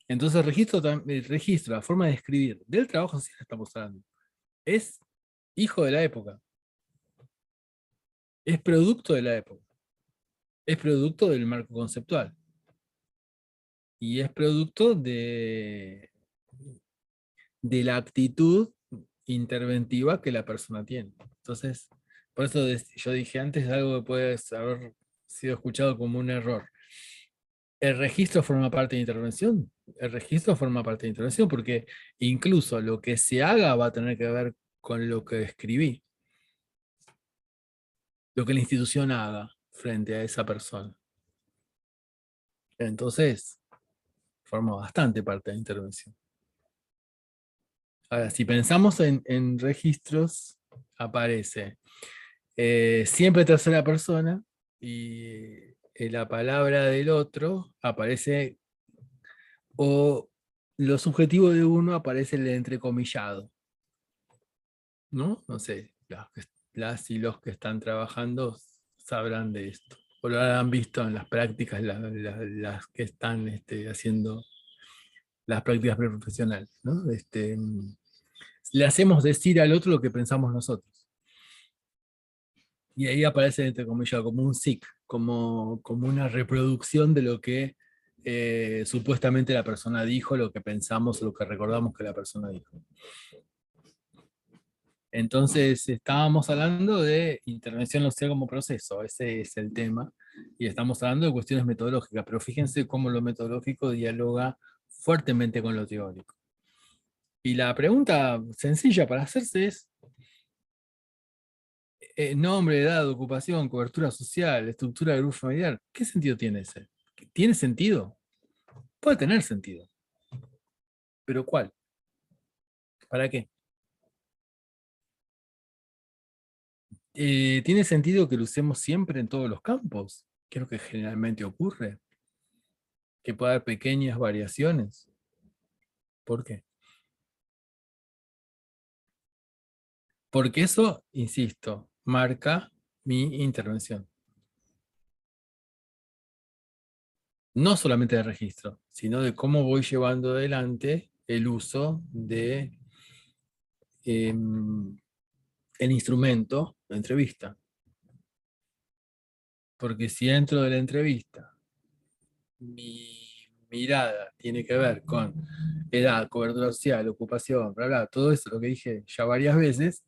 Entonces el registro, la forma de escribir del trabajo social que estamos hablando, es hijo de la época, es producto de la época, es producto del marco conceptual y es producto de la actitud interventiva que la persona tiene. Entonces, por eso yo dije antes algo que puede haber sido escuchado como un error. El registro forma parte de intervención. El registro forma parte de intervención porque incluso lo que se haga va a tener que ver con lo que escribí. Lo que la institución haga frente a esa persona. Entonces, forma bastante parte de la intervención. Ahora, si pensamos en registros, aparece siempre tercera persona y la palabra del otro aparece, o lo subjetivo de uno aparece el entrecomillado. ¿No? No sé, las y los que están trabajando sabrán de esto, o lo habrán visto en las prácticas, las que están haciendo las prácticas profesionales, ¿no? Le hacemos decir al otro lo que pensamos nosotros. Y ahí aparece, entre comillas, como un SIC, como una reproducción de lo que supuestamente la persona dijo, lo que pensamos, lo que recordamos que la persona dijo. Entonces, estábamos hablando de intervención social como proceso, ese es el tema, y estamos hablando de cuestiones metodológicas, pero fíjense cómo lo metodológico dialoga fuertemente con lo teórico. Y la pregunta sencilla para hacerse es, nombre, edad, ocupación, cobertura social, estructura de grupo familiar, ¿qué sentido tiene ese? ¿Tiene sentido? Puede tener sentido. ¿Pero cuál? ¿Para qué? ¿Tiene sentido que lo usemos siempre en todos los campos? ¿Qué es lo que generalmente ocurre? Que puede haber pequeñas variaciones. ¿Por qué? Porque eso, insisto, marca mi intervención. No solamente de registro, sino de cómo voy llevando adelante el uso de el instrumento de entrevista. Porque si dentro de la entrevista mi mirada tiene que ver con edad, cobertura social, ocupación, bla, bla, todo eso lo que dije ya varias veces,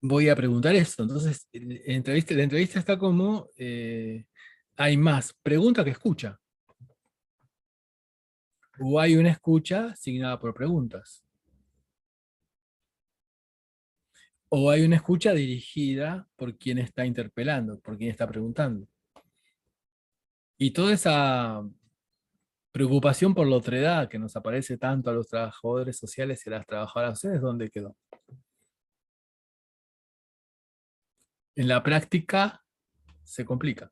voy a preguntar eso. Entonces, la entrevista está como, hay más pregunta que escucha. O hay una escucha asignada por preguntas. O hay una escucha dirigida por quien está interpelando, por quien está preguntando. Y toda esa preocupación por la otredad que nos aparece tanto a los trabajadores sociales y a las trabajadoras sociales, ¿dónde quedó? En la práctica se complica.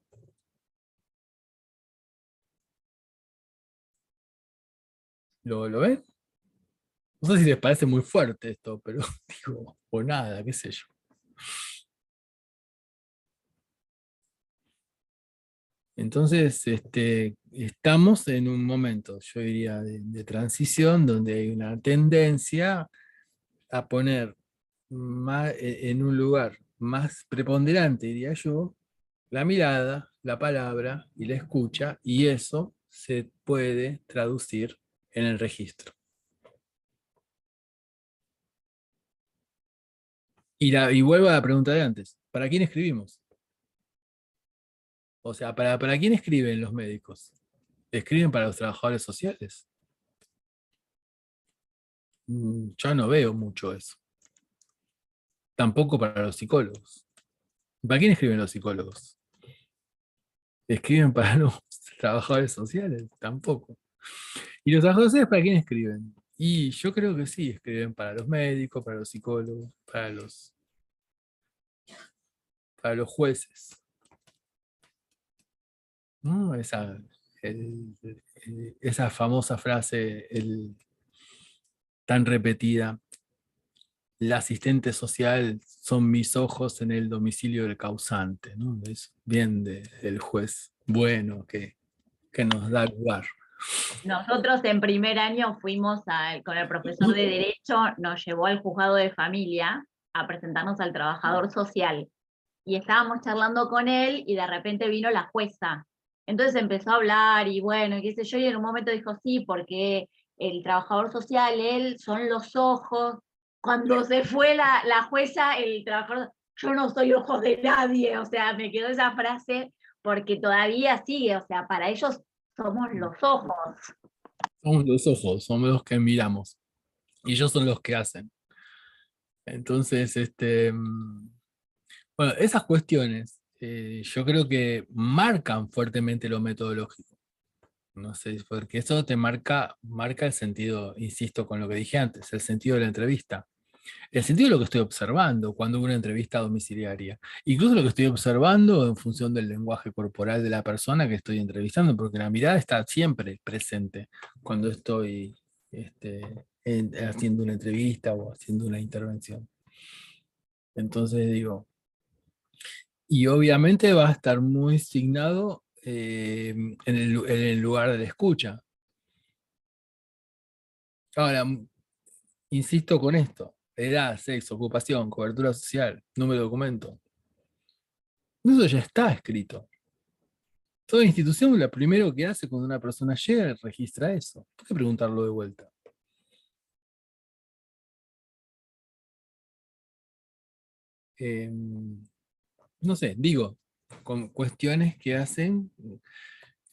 ¿Lo ven? No sé si les parece muy fuerte esto, pero digo, o nada, qué sé yo. Entonces, estamos en un momento, yo diría, de transición donde hay una tendencia a poner en un lugar más preponderante, diría yo, la mirada, la palabra y la escucha, y eso se puede traducir en el registro. Y vuelvo a la pregunta de antes, ¿para quién escribimos? O sea, ¿para quién escriben los médicos? ¿Escriben para los trabajadores sociales? Yo no veo mucho eso. Tampoco para los psicólogos. ¿Para quién escriben los psicólogos? ¿Escriben para los trabajadores sociales? Tampoco. ¿Y los trabajadores sociales para quién escriben? Y yo creo que sí, escriben para los médicos, para los psicólogos, para los jueces. ¿No? Esa famosa frase tan repetida, la asistente social son mis ojos en el domicilio del causante, ¿no? Es bien del juez bueno que nos da lugar. Nosotros en primer año fuimos con el profesor de Derecho, nos llevó al juzgado de familia a presentarnos al trabajador social. Y estábamos charlando con él y de repente vino la jueza. Entonces empezó a hablar y bueno, qué sé yo, y en un momento dijo, sí, porque el trabajador social, él, son los ojos. Cuando se fue la jueza, el trabajador, yo no soy ojos de nadie, o sea, me quedó esa frase porque todavía sigue, o sea, para ellos somos los ojos. Somos los ojos, somos los que miramos. Y ellos son los que hacen. Entonces, bueno, esas cuestiones yo creo que marcan fuertemente lo metodológico. No sé, porque eso te marca el sentido, insisto con lo que dije antes, el sentido de la entrevista. El sentido de lo que estoy observando cuando hubo una entrevista domiciliaria. Incluso lo que estoy observando en función del lenguaje corporal de la persona que estoy entrevistando, porque la mirada está siempre presente cuando estoy haciendo una entrevista o haciendo una intervención. Entonces digo, y obviamente va a estar muy signado en el lugar de la escucha. Ahora, insisto con esto, edad, sexo, ocupación, cobertura social, número de documento. Eso ya está escrito. Toda institución lo primero que hace cuando una persona llega registra eso. ¿Por qué preguntarlo de vuelta? Eh, no sé, digo, con cuestiones que hacen,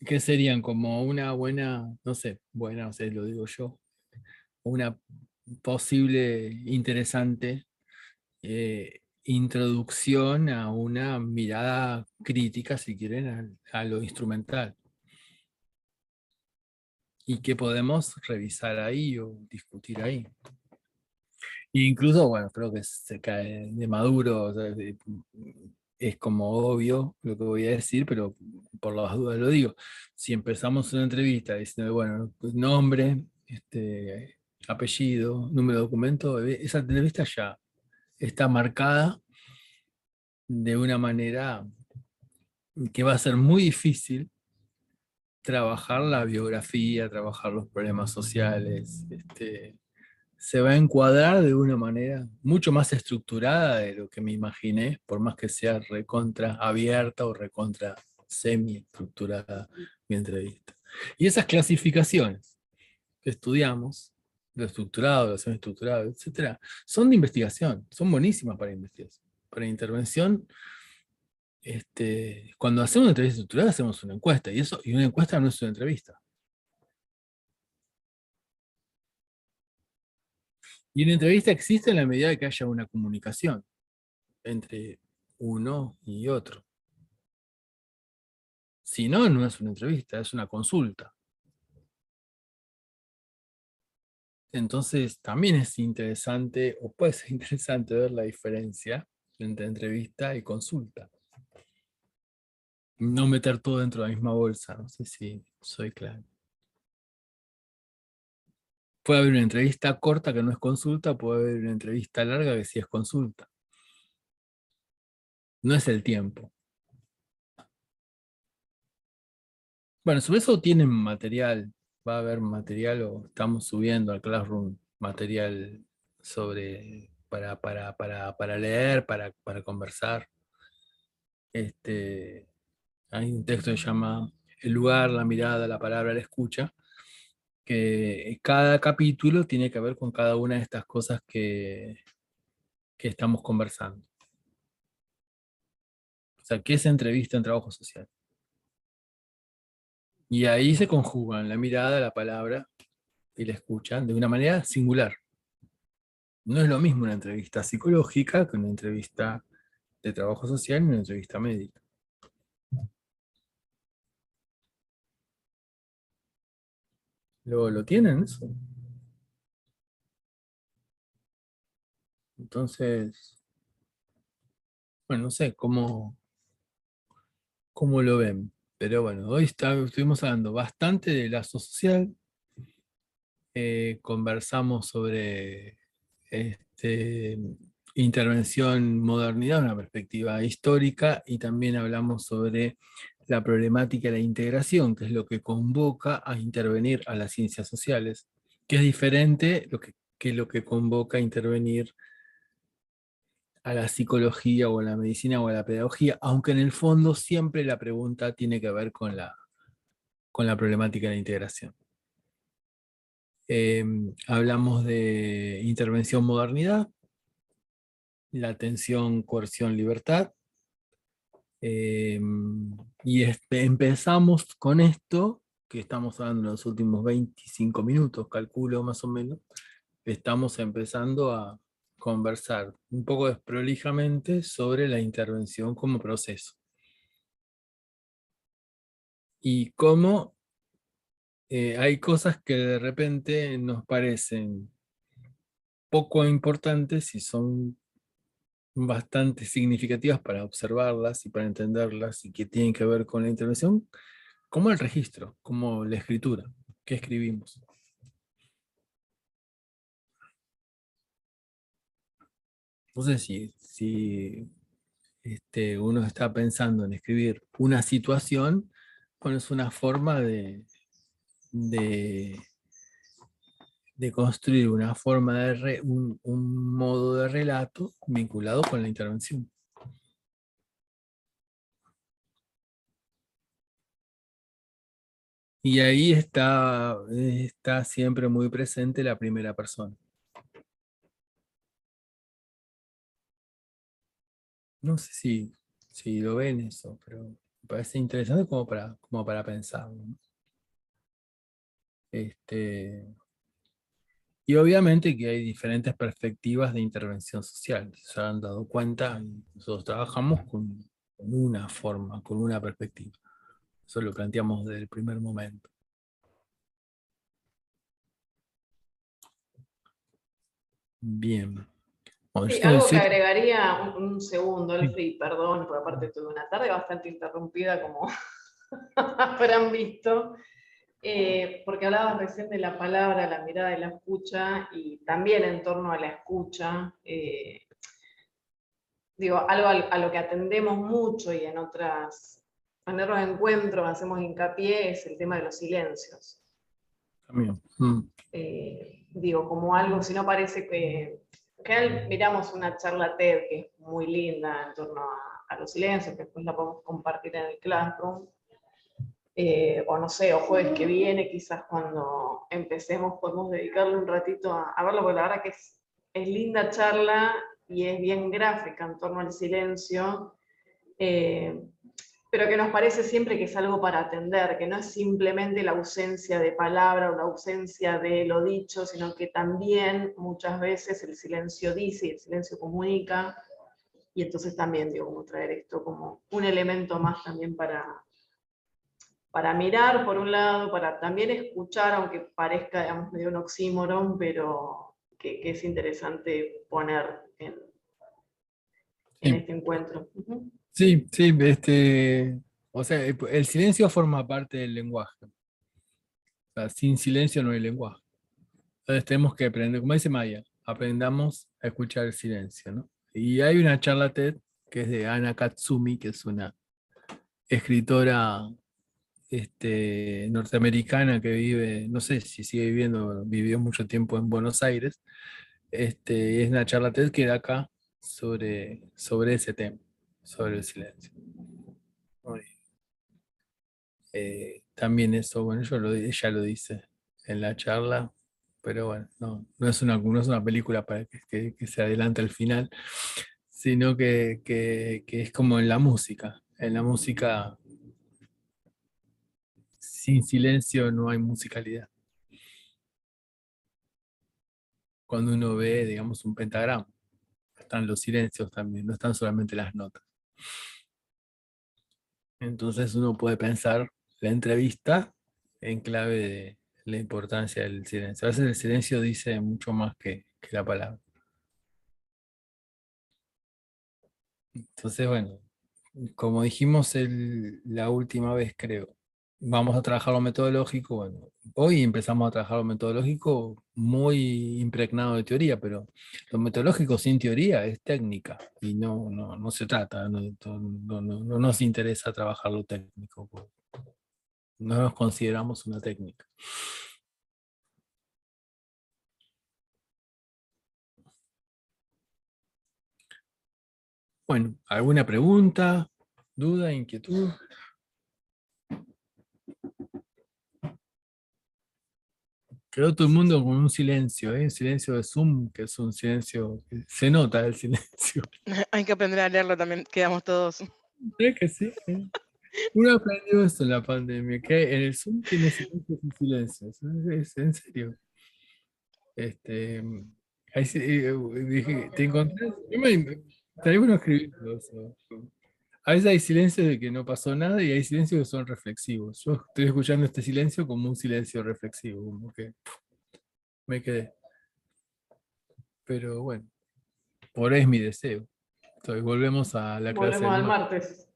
que serían como una buena, no sé, buena, no sé, lo digo yo, una posible interesante introducción a una mirada crítica, si quieren, a lo instrumental. Y que podemos revisar ahí o discutir ahí. E incluso, bueno, creo que se cae de Maduro, o sea, es como obvio lo que voy a decir, pero por las dudas lo digo. Si empezamos una entrevista diciendo, bueno, nombre, apellido, número de documento, esa entrevista ya está marcada de una manera que va a ser muy difícil trabajar la biografía, trabajar los problemas sociales, se va a encuadrar de una manera mucho más estructurada de lo que me imaginé, por más que sea recontra abierta o recontra semi-estructurada mi entrevista. Y esas clasificaciones que estudiamos, lo estructurado, lo semi-estructurado, etcétera, son de investigación, son buenísimas para investigación. Para intervención, cuando hacemos una entrevista estructurada, hacemos una encuesta, y una encuesta no es una entrevista. Y una entrevista existe en la medida de que haya una comunicación entre uno y otro. Si no, no es una entrevista, es una consulta. Entonces, también es interesante, o puede ser interesante ver la diferencia entre entrevista y consulta. No meter todo dentro de la misma bolsa, no sé si soy claro. Puede haber una entrevista corta que no es consulta, puede haber una entrevista larga que sí es consulta. No es el tiempo. Bueno, sobre eso tienen material, va a haber material o estamos subiendo al Classroom material para leer, para conversar. Hay un texto que se llama El lugar, la mirada, la palabra, la escucha, que cada capítulo tiene que ver con cada una de estas cosas que estamos conversando. O sea, ¿qué es entrevista en trabajo social? Y ahí se conjugan la mirada, la palabra y la escucha de una manera singular. No es lo mismo una entrevista psicológica que una entrevista de trabajo social y una entrevista médica. ¿Lo tienen eso? Entonces, bueno, no sé cómo lo ven. Pero bueno, hoy estuvimos hablando bastante de lazo social. Conversamos sobre intervención modernidad, una perspectiva histórica, y también hablamos sobre la problemática de la integración, que es lo que convoca a intervenir a las ciencias sociales, que es diferente que lo que convoca a intervenir a la psicología o a la medicina o a la pedagogía, aunque en el fondo siempre la pregunta tiene que ver con la problemática de la integración. Hablamos de intervención modernidad, la atención, coerción, libertad. Y empezamos con esto, que estamos hablando en los últimos 25 minutos, calculo más o menos. Estamos empezando a conversar un poco desprolijamente sobre la intervención como proceso. Y cómo hay cosas que de repente nos parecen poco importantes y son bastante significativas para observarlas y para entenderlas y que tienen que ver con la intervención, como el registro, como la escritura, que escribimos. No sé si uno está pensando en escribir una situación, bueno, es una forma de, de construir una forma un modo de relato vinculado con la intervención. Y ahí está siempre muy presente la primera persona. No sé si lo ven eso, pero me parece interesante como para pensarlo, ¿no? Y obviamente que hay diferentes perspectivas de intervención social. Se han dado cuenta, y nosotros trabajamos con una forma, con una perspectiva. Eso lo planteamos desde el primer momento. Bien. Bueno, yo Sí, tengo que algo que decir, agregaría un segundo, sí, Elfri, perdón, porque aparte tuve una tarde bastante interrumpida, como habrán visto, porque hablabas recién de la palabra, la mirada y la escucha, y también en torno a la escucha, digo, algo a lo que atendemos mucho y en otros encuentros hacemos hincapié es el tema de los silencios. también. Digo, como algo, si no parece que miramos una charla TED que es muy linda en torno a los silencios, que después la podemos compartir en el Classroom, o no sé, o jueves que viene, quizás cuando empecemos podemos dedicarle un ratito a verlo, porque la verdad que es linda charla y es bien gráfica en torno al silencio, pero que nos parece siempre que es algo para atender, que no es simplemente la ausencia de palabra o la ausencia de lo dicho, sino que también muchas veces el silencio dice y el silencio comunica, y entonces también digo, como traer esto como un elemento más también para mirar por un lado, para también escuchar, aunque parezca, digamos, medio un oxímoron, pero que es interesante poner en Sí, este encuentro. Ujú. sí, sí, o sea, el silencio forma parte del lenguaje. O sea, sin silencio no hay lenguaje. Entonces tenemos que aprender, como dice Maya, aprendamos a escuchar el silencio, ¿no? Y hay una charla TED que es de Ana Katsumi, que es una escritora norteamericana que vive, no sé si sigue viviendo, vivió mucho tiempo en Buenos Aires. Es una charla TED que da acá sobre ese tema, sobre el silencio. Muy, también eso, bueno, ella lo dice en la charla, pero bueno, no es una película para que se adelante al final, sino que es como en la música. En la música, sin silencio no hay musicalidad. Cuando uno ve, digamos, un pentagrama, están los silencios también, no están solamente las notas. Entonces uno puede pensar la entrevista en clave de la importancia del silencio. A veces el silencio dice mucho más que la palabra. Entonces, bueno, como dijimos la última vez, creo, vamos a trabajar lo metodológico. Bueno, hoy empezamos a trabajar lo metodológico muy impregnado de teoría, pero lo metodológico sin teoría es técnica y no se trata, no nos interesa trabajar lo técnico, no nos consideramos una técnica. Bueno, ¿alguna pregunta, duda, inquietud? Quedó todo el mundo con un silencio, ¿eh? Un silencio de Zoom, que es un silencio, que se nota el silencio. Hay que aprender a leerlo también, quedamos todos. ¿Sabes que sí? Uno aprendió eso en la pandemia, que en el Zoom tiene silencios y silencios. Es en serio. Este, ahí dije, ¿te encontrás? Estaría bueno escribirlo eso. A veces hay silencios de que no pasó nada y hay silencios que son reflexivos. Yo estoy escuchando este silencio como un silencio reflexivo, como que me quedé. Pero bueno, por ahí es mi deseo. Entonces, volvemos a la clase Volvemos del al martes.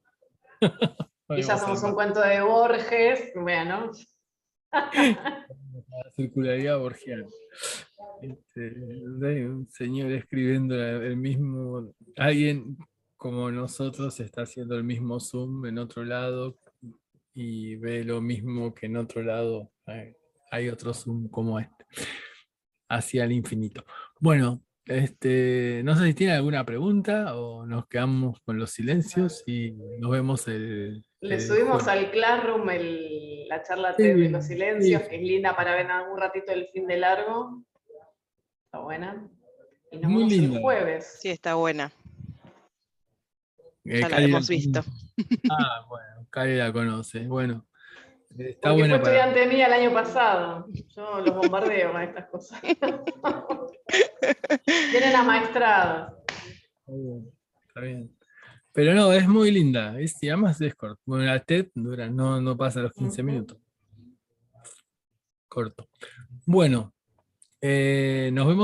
martes. Y ya Volvemos al somos un martes. cuento de Borges, bueno. La circularidad borgiana. Hay un señor escribiendo el mismo, alguien como nosotros está haciendo el mismo Zoom en otro lado y ve lo mismo que en otro lado hay otro Zoom como este, hacia el infinito. Bueno, no sé si tiene alguna pregunta o nos quedamos con los silencios y nos vemos Le el subimos jueves. al Classroom la charla TED de Sí, los silencios, sí, que es linda para ver algún ratito el fin de largo. Está buena. Y nos muy vemos el linda. jueves. Sí, está buena. Ya la Cari la hemos visto. conoce. Ah, bueno, Cari la conoce. Bueno, está Porque fue buena para... estudiante mía el año pasado. Yo los bombardeo con estas cosas. Vienen amaestrados. Está bien, está bien. Pero no, es muy linda. Y además es corto. Bueno, la TED dura, no pasa los 15 Ujú. minutos. Corto. Bueno, nos vemos.